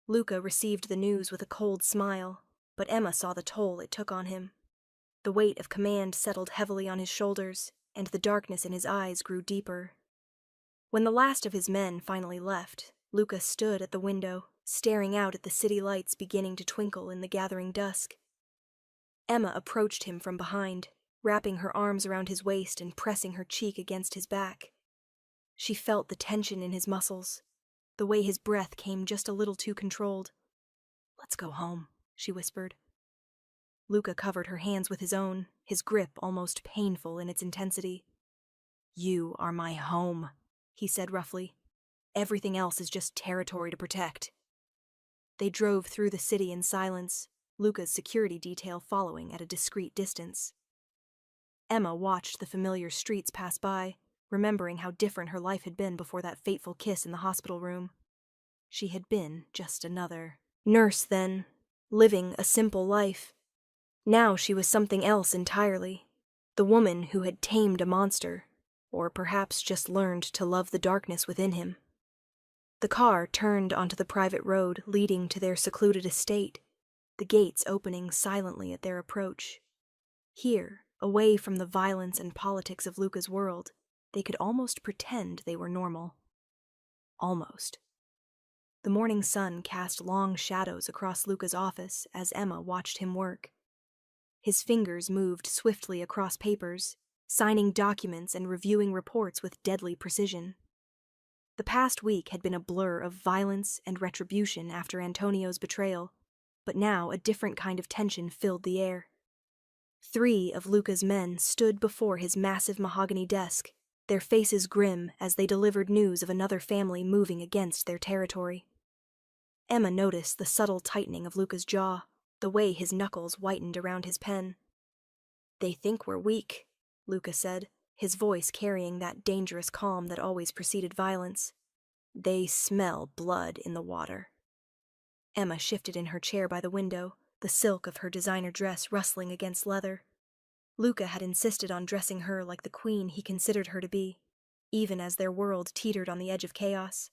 Speaker 1: Luca received the news with a cold smile, but Emma saw the toll it took on him. The weight of command settled heavily on his shoulders, and the darkness in his eyes grew deeper. When the last of his men finally left, Luca stood at the window, staring out at the city lights beginning to twinkle in the gathering dusk. Emma approached him from behind, wrapping her arms around his waist and pressing her cheek against his back. She felt the tension in his muscles, the way his breath came just a little too controlled. "Let's go home," she whispered. Luca covered her hands with his own, his grip almost painful in its intensity. "You are my home," he said roughly. "Everything else is just territory to protect." They drove through the city in silence, Luca's security detail following at a discreet distance. Emma watched the familiar streets pass by, remembering how different her life had been before that fateful kiss in the hospital room. She had been just another nurse then, living a simple life. Now she was something else entirely, the woman who had tamed a monster, or perhaps just learned to love the darkness within him. The car turned onto the private road leading to their secluded estate, the gates opening silently at their approach. Here, away from the violence and politics of Luca's world, they could almost pretend they were normal. Almost. The morning sun cast long shadows across Luca's office as Emma watched him work. His fingers moved swiftly across papers, signing documents and reviewing reports with deadly precision. The past week had been a blur of violence and retribution after Antonio's betrayal, but now a different kind of tension filled the air. 3 of Luca's men stood before his massive mahogany desk, their faces grim as they delivered news of another family moving against their territory. Emma noticed the subtle tightening of Luca's jaw, the way his knuckles whitened around his pen. "They think we're weak," Luca said, his voice carrying that dangerous calm that always preceded violence. "They smell blood in the water." Emma shifted in her chair by the window, the silk of her designer dress rustling against leather. Luca had insisted on dressing her like the queen he considered her to be, even as their world teetered on the edge of chaos.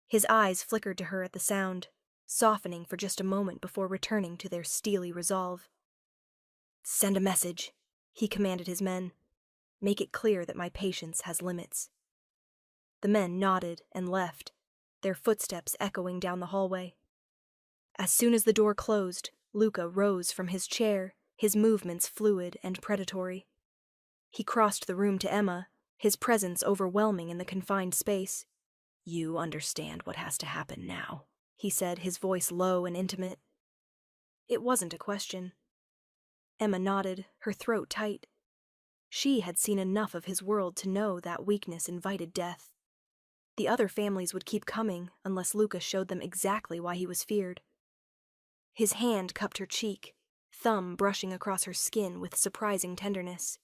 Speaker 1: His eyes flickered to her at the sound, softening for just a moment before returning to their steely resolve. "Send a message," He commanded his men. "Make it clear that my patience has limits." The men nodded and left, their footsteps echoing down the hallway. As soon as the door closed, Luca rose from his chair, his movements fluid and predatory. He crossed the room to Emma, his presence overwhelming in the confined space. "You understand what has to happen now," he said, his voice low and intimate. It wasn't a question. Emma nodded, her throat tight. She had seen enough of his world to know that weakness invited death. The other families would keep coming unless Luca showed them exactly why he was feared. His hand cupped her cheek, thumb brushing across her skin with surprising tenderness.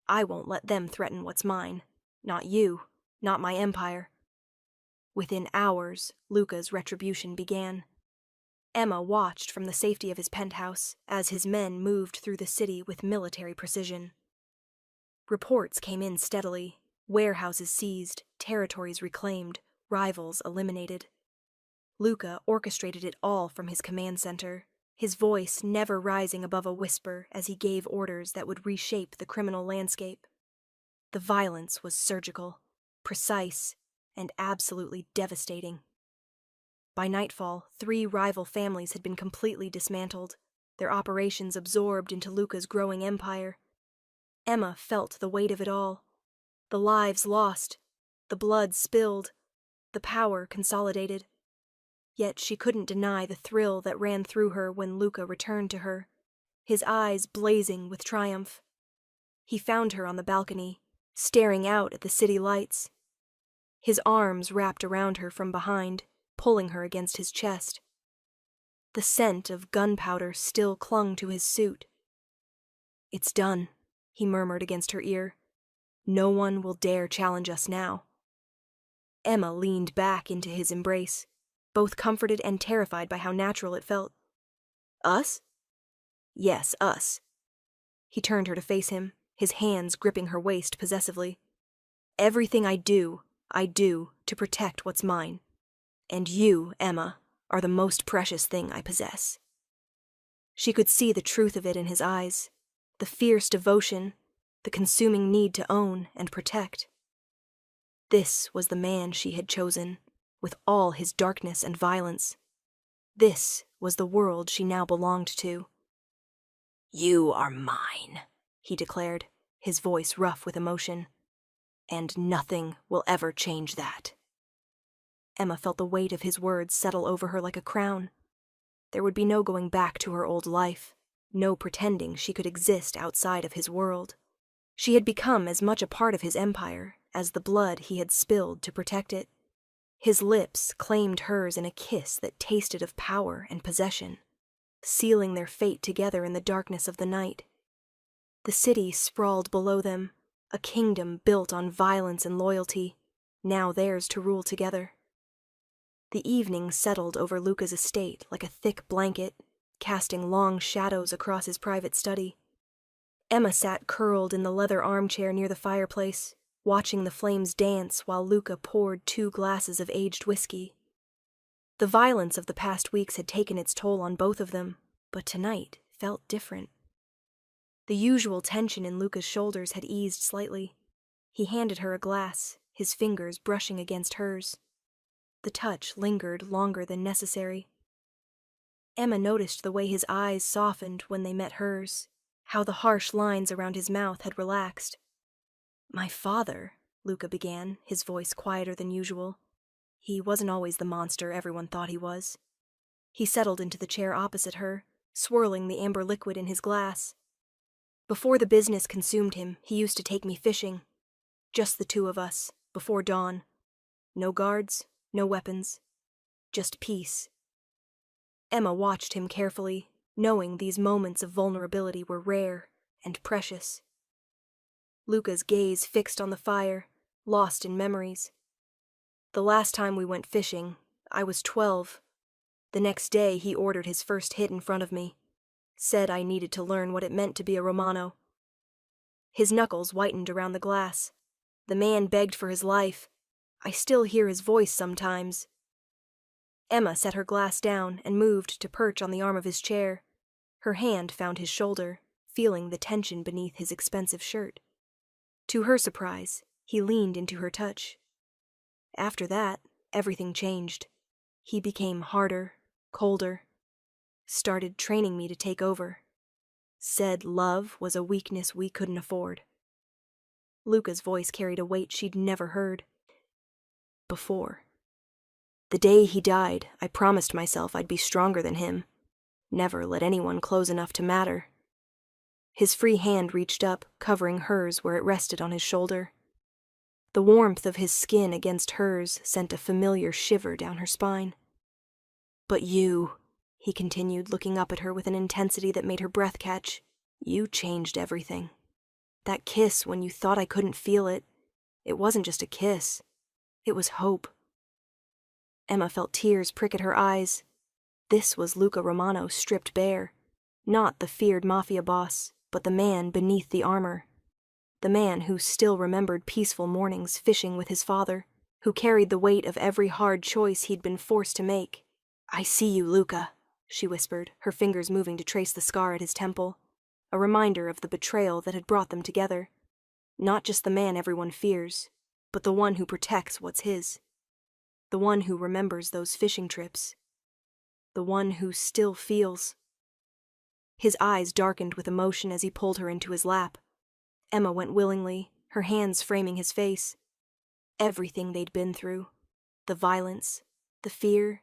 Speaker 1: "I won't let them threaten what's mine. Not you, not my empire." Within hours, Luca's retribution began. Emma watched from the safety of his penthouse as his men moved through the city with military precision. Reports came in steadily, warehouses seized, territories reclaimed, rivals eliminated. Luca orchestrated it all from his command center, his voice never rising above a whisper as he gave orders that would reshape the criminal landscape. The violence was surgical, precise, and absolutely devastating. By nightfall, 3 rival families had been completely dismantled, their operations absorbed into Luca's growing empire. Emma felt the weight of it all. The lives lost, the blood spilled, the power consolidated. Yet she couldn't deny the thrill that ran through her when Luca returned to her, his eyes blazing with triumph. He found her on the balcony, staring out at the city lights. His arms wrapped around her from behind, pulling her against his chest. The scent of gunpowder still clung to his suit. "It's done," he murmured against her ear. "No one will dare challenge us now." Emma leaned back into his embrace, both comforted and terrified by how natural it felt. "Us?" "Yes, us." He turned her to face him, his hands gripping her waist possessively. "Everything I do to protect what's mine. And you, Emma, are the most precious thing I possess." She could see the truth of it in his eyes, the fierce devotion, the consuming need to own and protect. This was the man she had chosen, with all his darkness and violence. This was the world she now belonged to. "You are mine," he declared, his voice rough with emotion. "And nothing will ever change that." Emma felt the weight of his words settle over her like a crown. There would be no going back to her old life, no pretending she could exist outside of his world. She had become as much a part of his empire as the blood he had spilled to protect it. His lips claimed hers in a kiss that tasted of power and possession, sealing their fate together in the darkness of the night. The city sprawled below them, a kingdom built on violence and loyalty, now theirs to rule together. The evening settled over Luca's estate like a thick blanket, casting long shadows across his private study. Emma sat curled in the leather armchair near the fireplace, watching the flames dance while Luca poured 2 glasses of aged whiskey. The violence of the past weeks had taken its toll on both of them, but tonight felt different. The usual tension in Luca's shoulders had eased slightly. He handed her a glass, his fingers brushing against hers. The touch lingered longer than necessary. Emma noticed the way his eyes softened when they met hers, how the harsh lines around his mouth had relaxed. "My father," Luca began, his voice quieter than usual. He wasn't always the monster everyone thought he was. He settled into the chair opposite her, swirling the amber liquid in his glass. "Before the business consumed him, he used to take me fishing. Just the 2 of us, before dawn. No guards, no weapons. Just peace." Emma watched him carefully, knowing these moments of vulnerability were rare and precious. Luca's gaze fixed on the fire, lost in memories. "The last time we went fishing, I was 12. The next day he ordered his first hit in front of me. Said I needed to learn what it meant to be a Romano." His knuckles whitened around the glass. The man begged for his life. I still hear his voice sometimes. Emma set her glass down and moved to perch on the arm of his chair. Her hand found his shoulder, feeling the tension beneath his expensive shirt. To her surprise, he leaned into her touch. After that, everything changed. He became harder, colder, started training me to take over. Said love was a weakness we couldn't afford. Luca's voice carried a weight she'd never heard before. The day he died, I promised myself I'd be stronger than him, never let anyone close enough to matter. His free hand reached up, covering hers where it rested on his shoulder. The warmth of his skin against hers sent a familiar shiver down her spine. But you, he continued, looking up at her with an intensity that made her breath catch, you changed everything. That kiss when you thought I couldn't feel it, it wasn't just a kiss. It was hope. Emma felt tears prick at her eyes. This was Luca Romano stripped bare. Not the feared Mafia boss, but the man beneath the armor. The man who still remembered peaceful mornings fishing with his father, who carried the weight of every hard choice he'd been forced to make. I see you, Luca, she whispered, her fingers moving to trace the scar at his temple, a reminder of the betrayal that had brought them together. Not just the man everyone fears, but the one who protects what's his. The one who remembers those fishing trips. The one who still feels. His eyes darkened with emotion as he pulled her into his lap. Emma went willingly, her hands framing his face. Everything they'd been through, the violence, the fear,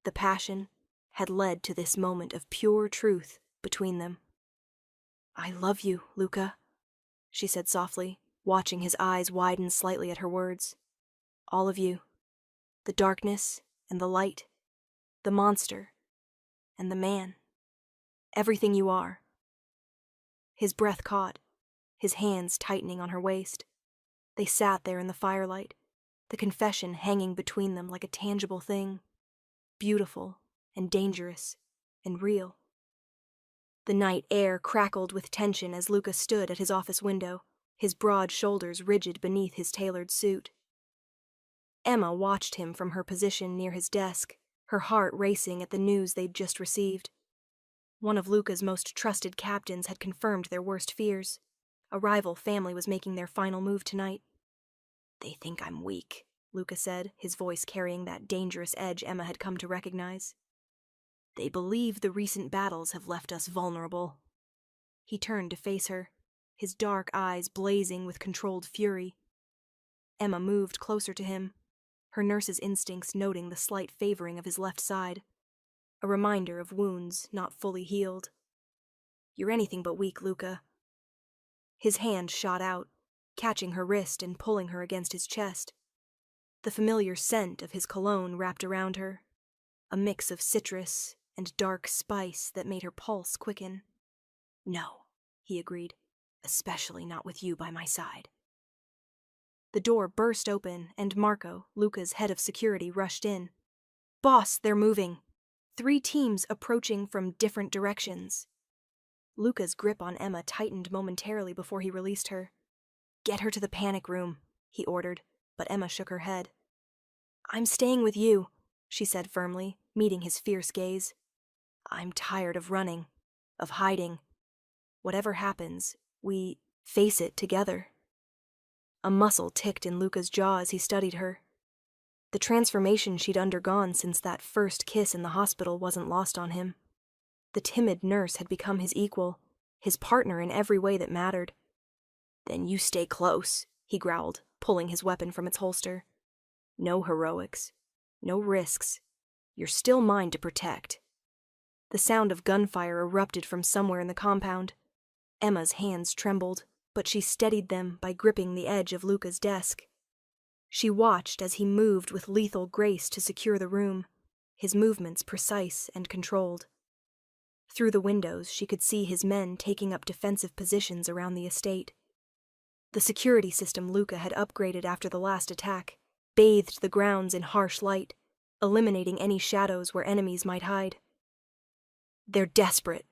Speaker 1: the passion, had led to this moment of pure truth between them. I love you, Luca, she said softly, watching his eyes widen slightly at her words. All of you. The darkness and the light. The monster and the man. Everything you are. His breath caught, his hands tightening on her waist. They sat there in the firelight, the confession hanging between them like a tangible thing, beautiful and dangerous and real. The night air crackled with tension as Luca stood at his office window, his broad shoulders rigid beneath his tailored suit. Emma watched him from her position near his desk, her heart racing at the news they'd just received. One of Luca's most trusted captains had confirmed their worst fears. A rival family was making their final move tonight. They think I'm weak, Luca said, his voice carrying that dangerous edge Emma had come to recognize. They believe the recent battles have left us vulnerable. He turned to face her, his dark eyes blazing with controlled fury. Emma moved closer to him, her nurse's instincts noting the slight favoring of his left side, a reminder of wounds not fully healed. You're anything but weak, Luca. His hand shot out, catching her wrist and pulling her against his chest. The familiar scent of his cologne wrapped around her, a mix of citrus and dark spice that made her pulse quicken. No, he agreed, especially not with you by my side. The door burst open and Marco, Luca's head of security, rushed in. Boss, they're moving. 3 teams approaching from different directions. Luca's grip on Emma tightened momentarily before he released her. Get her to the panic room, he ordered, but Emma shook her head. I'm staying with you, she said firmly, meeting his fierce gaze. I'm tired of running, of hiding. Whatever happens, we face it together. A muscle ticked in Luca's jaw as he studied her. The transformation she'd undergone since that first kiss in the hospital wasn't lost on him. The timid nurse had become his equal, his partner in every way that mattered. Then you stay close, he growled, pulling his weapon from its holster. No heroics, no risks. You're still mine to protect. The sound of gunfire erupted from somewhere in the compound. Emma's hands trembled, but she steadied them by gripping the edge of Luca's desk. She watched as he moved with lethal grace to secure the room, his movements precise and controlled. Through the windows, she could see his men taking up defensive positions around the estate. The security system Luca had upgraded after the last attack bathed the grounds in harsh light, eliminating any shadows where enemies might hide. They're desperate,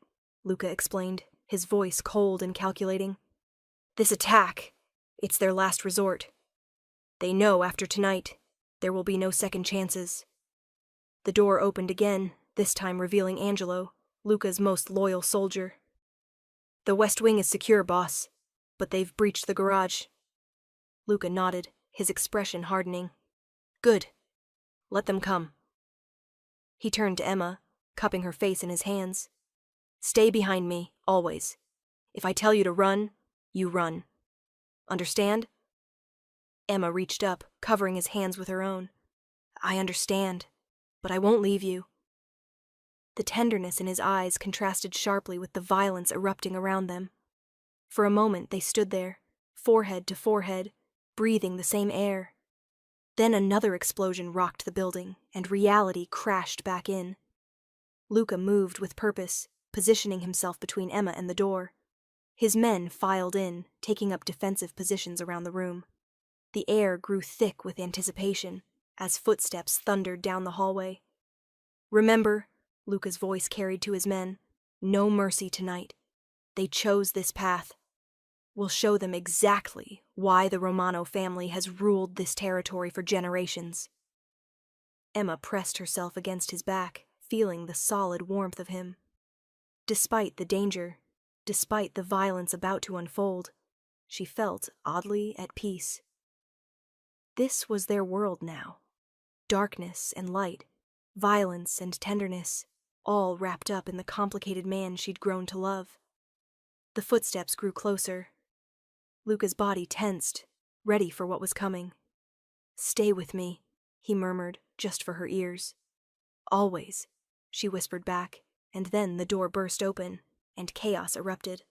Speaker 1: Luca explained, his voice cold and calculating. This attack, it's their last resort. They know after tonight, there will be no second chances. The door opened again, this time revealing Angelo, Luca's most loyal soldier. The West Wing is secure, boss, but they've breached the garage. Luca nodded, his expression hardening. Good. Let them come. He turned to Emma, cupping her face in his hands. Stay behind me, always. If I tell you to run, you run. Understand? Emma reached up, covering his hands with her own. I understand, but I won't leave you. The tenderness in his eyes contrasted sharply with the violence erupting around them. For a moment they stood there, forehead to forehead, breathing the same air. Then another explosion rocked the building, and reality crashed back in. Luca moved with purpose, positioning himself between Emma and the door. His men filed in, taking up defensive positions around the room. The air grew thick with anticipation, as footsteps thundered down the hallway. Remember, Luca's voice carried to his men, no mercy tonight. They chose this path. We'll show them exactly why the Romano family has ruled this territory for generations. Emma pressed herself against his back, feeling the solid warmth of him. Despite the danger, despite the violence about to unfold, she felt oddly at peace. This was their world now. Darkness and light, violence and tenderness, all wrapped up in the complicated man she'd grown to love. The footsteps grew closer. Luca's body tensed, ready for what was coming. Stay with me, he murmured, just for her ears. Always, she whispered back, and then the door burst open, and chaos erupted.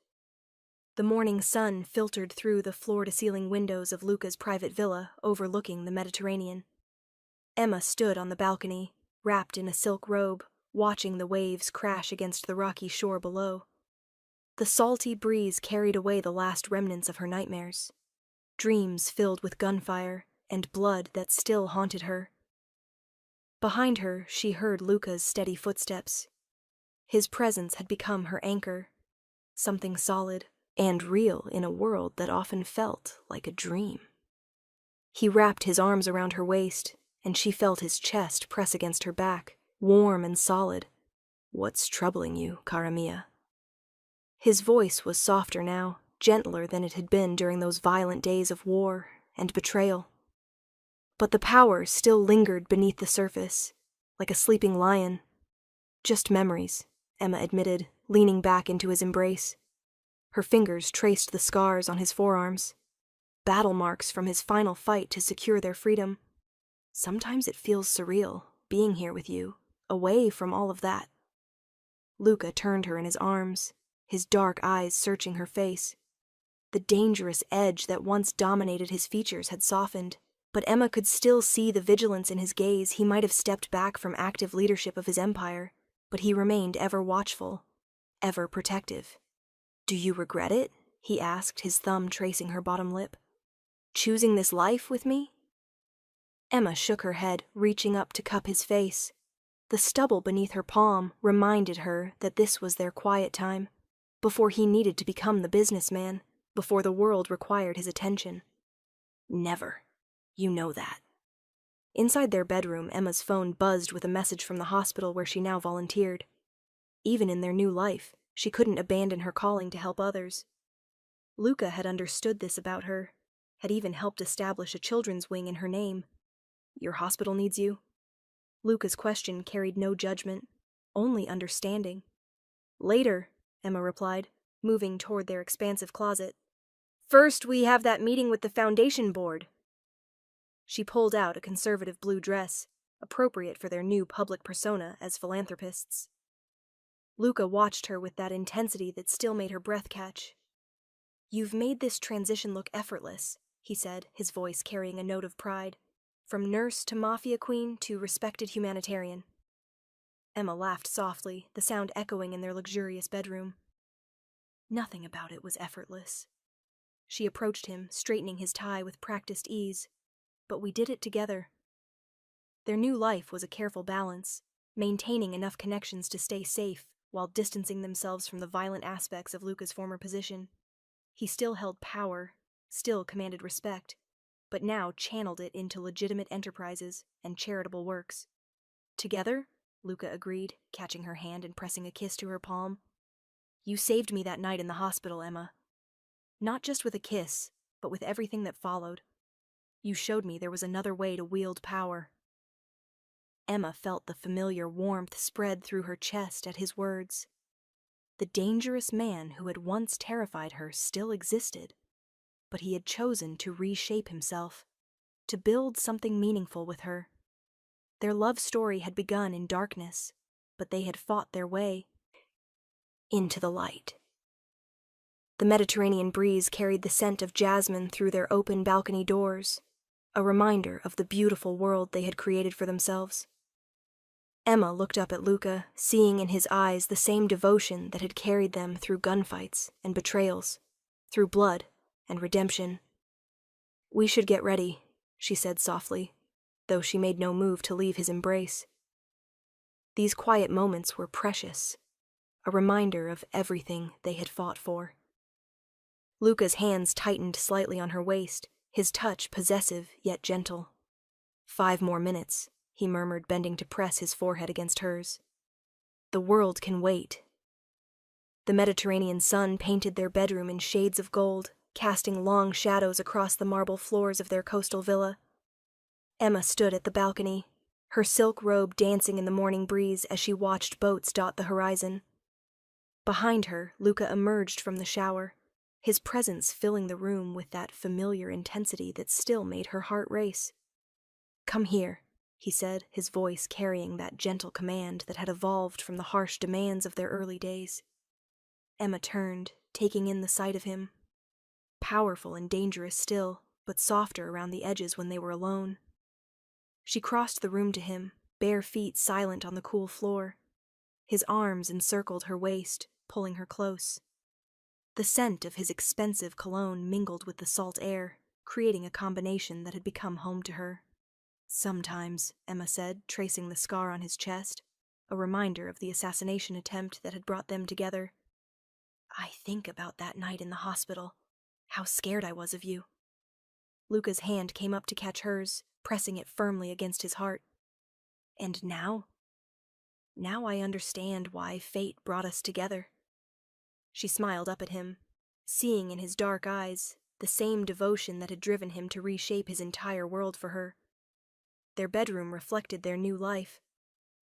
Speaker 1: The morning sun filtered through the floor-to-ceiling windows of Luca's private villa overlooking the Mediterranean. Emma stood on the balcony, wrapped in a silk robe, watching the waves crash against the rocky shore below. The salty breeze carried away the last remnants of her nightmares. Dreams filled with gunfire and blood that still haunted her. Behind her, she heard Luca's steady footsteps. His presence had become her anchor, something solid and real in a world that often felt like a dream. He wrapped his arms around her waist, and she felt his chest press against her back, warm and solid. What's troubling you, cara mia? His voice was softer now, gentler than it had been during those violent days of war and betrayal. But the power still lingered beneath the surface, like a sleeping lion. Just memories, Emma admitted, leaning back into his embrace. Her fingers traced the scars on his forearms, battle marks from his final fight to secure their freedom. Sometimes it feels surreal, being here with you, away from all of that. Luca turned her in his arms, his dark eyes searching her face. The dangerous edge that once dominated his features had softened, but Emma could still see the vigilance in his gaze. He might have stepped back from active leadership of his empire, but he remained ever watchful, ever protective. Do you regret it? He asked, his thumb tracing her bottom lip. Choosing this life with me? Emma shook her head, reaching up to cup his face. The stubble beneath her palm reminded her that this was their quiet time, before he needed to become the businessman, before the world required his attention. Never. You know that. Inside their bedroom, Emma's phone buzzed with a message from the hospital where she now volunteered. Even in their new life, she couldn't abandon her calling to help others. Luca had understood this about her, had even helped establish a children's wing in her name. Your hospital needs you? Luca's question carried no judgment, only understanding. Later, Emma replied, moving toward their expansive closet. First, we have that meeting with the foundation board. She pulled out a conservative blue dress, appropriate for their new public persona as philanthropists. Luca watched her with that intensity that still made her breath catch. You've made this transition look effortless, he said, his voice carrying a note of pride. From nurse to mafia queen to respected humanitarian. Emma laughed softly, the sound echoing in their luxurious bedroom. Nothing about it was effortless. She approached him, straightening his tie with practiced ease. But we did it together. Their new life was a careful balance, maintaining enough connections to stay safe while distancing themselves from the violent aspects of Luca's former position. He still held power, still commanded respect, but now channeled it into legitimate enterprises and charitable works. Together, Luca agreed, catching her hand and pressing a kiss to her palm. You saved me that night in the hospital, Emma. Not just with a kiss, but with everything that followed. You showed me there was another way to wield power. Emma felt the familiar warmth spread through her chest at his words. The dangerous man who had once terrified her still existed, but he had chosen to reshape himself, to build something meaningful with her. Their love story had begun in darkness, but they had fought their way into the light. The Mediterranean breeze carried the scent of jasmine through their open balcony doors, a reminder of the beautiful world they had created for themselves. Emma looked up at Luca, seeing in his eyes the same devotion that had carried them through gunfights and betrayals, through blood and redemption. "We should get ready," she said softly, though she made no move to leave his embrace. These quiet moments were precious, a reminder of everything they had fought for. Luca's hands tightened slightly on her waist, his touch possessive yet gentle. 5 more minutes, he murmured, bending to press his forehead against hers. The world can wait. The Mediterranean sun painted their bedroom in shades of gold, casting long shadows across the marble floors of their coastal villa. Emma stood at the balcony, her silk robe dancing in the morning breeze as she watched boats dot the horizon. Behind her, Luca emerged from the shower, his presence filling the room with that familiar intensity that still made her heart race. "Come here," he said, his voice carrying that gentle command that had evolved from the harsh demands of their early days. Emma turned, taking in the sight of him. Powerful and dangerous still, but softer around the edges when they were alone. She crossed the room to him, bare feet silent on the cool floor. His arms encircled her waist, pulling her close. The scent of his expensive cologne mingled with the salt air, creating a combination that had become home to her. "Sometimes," Emma said, tracing the scar on his chest, a reminder of the assassination attempt that had brought them together. "I think about that night in the hospital, how scared I was of you." Luca's hand came up to catch hers, pressing it firmly against his heart. "And now? Now I understand why fate brought us together." She smiled up at him, seeing in his dark eyes the same devotion that had driven him to reshape his entire world for her. Their bedroom reflected their new life,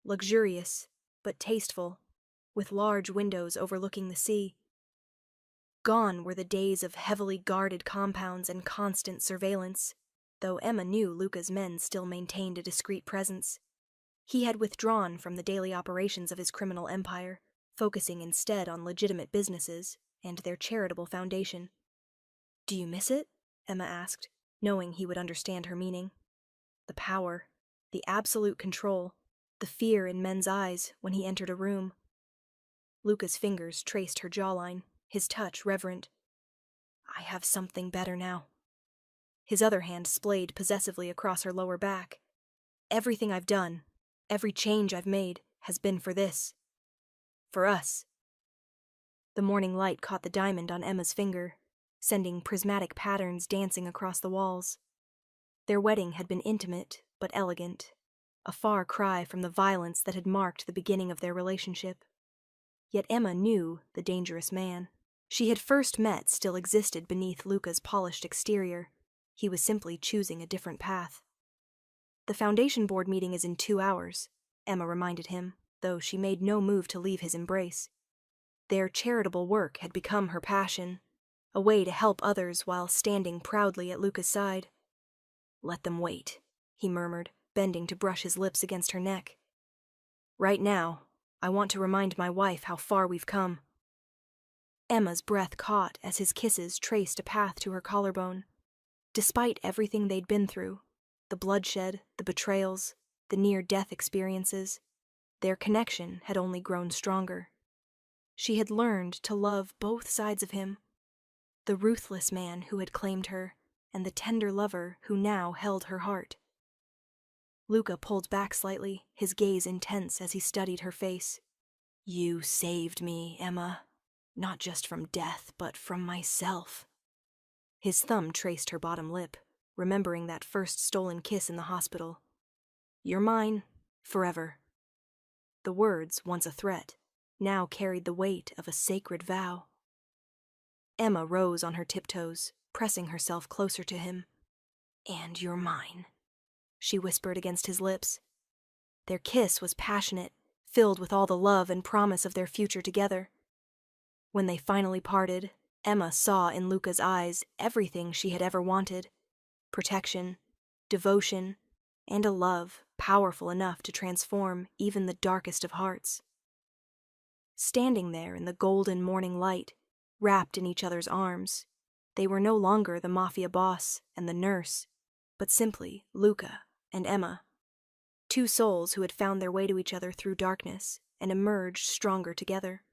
Speaker 1: luxurious but tasteful, with large windows overlooking the sea. Gone were the days of heavily guarded compounds and constant surveillance, though Emma knew Luca's men still maintained a discreet presence. He had withdrawn from the daily operations of his criminal empire, focusing instead on legitimate businesses and their charitable foundation. "Do you miss it?" Emma asked, knowing he would understand her meaning. The power, the absolute control, the fear in men's eyes when he entered a room. Luca's fingers traced her jawline, his touch reverent. "I have something better now." His other hand splayed possessively across her lower back. "Everything I've done, every change I've made, has been for this. For us." The morning light caught the diamond on Emma's finger, sending prismatic patterns dancing across the walls. Their wedding had been intimate but elegant, a far cry from the violence that had marked the beginning of their relationship. Yet Emma knew the dangerous man she had first met still existed beneath Luca's polished exterior. He was simply choosing a different path. "The foundation board meeting is in 2 hours," Emma reminded him, though she made no move to leave his embrace. Their charitable work had become her passion, a way to help others while standing proudly at Luca's side. "Let them wait," he murmured, bending to brush his lips against her neck. "Right now, I want to remind my wife how far we've come." Emma's breath caught as his kisses traced a path to her collarbone. Despite everything they'd been through, the bloodshed, the betrayals, the near-death experiences, their connection had only grown stronger. She had learned to love both sides of him, the ruthless man who had claimed her, and the tender lover who now held her heart. Luca pulled back slightly, his gaze intense as he studied her face. "You saved me, Emma. Not just from death, but from myself." His thumb traced her bottom lip, remembering that first stolen kiss in the hospital. "You're mine, forever." The words, once a threat, now carried the weight of a sacred vow. Emma rose on her tiptoes, pressing herself closer to him. "And you're mine," she whispered against his lips. Their kiss was passionate, filled with all the love and promise of their future together. When they finally parted, Emma saw in Luca's eyes everything she had ever wanted: protection, devotion, and a love powerful enough to transform even the darkest of hearts. Standing there in the golden morning light, wrapped in each other's arms, they were no longer the Mafia boss and the nurse, but simply Luca and Emma, two souls who had found their way to each other through darkness and emerged stronger together.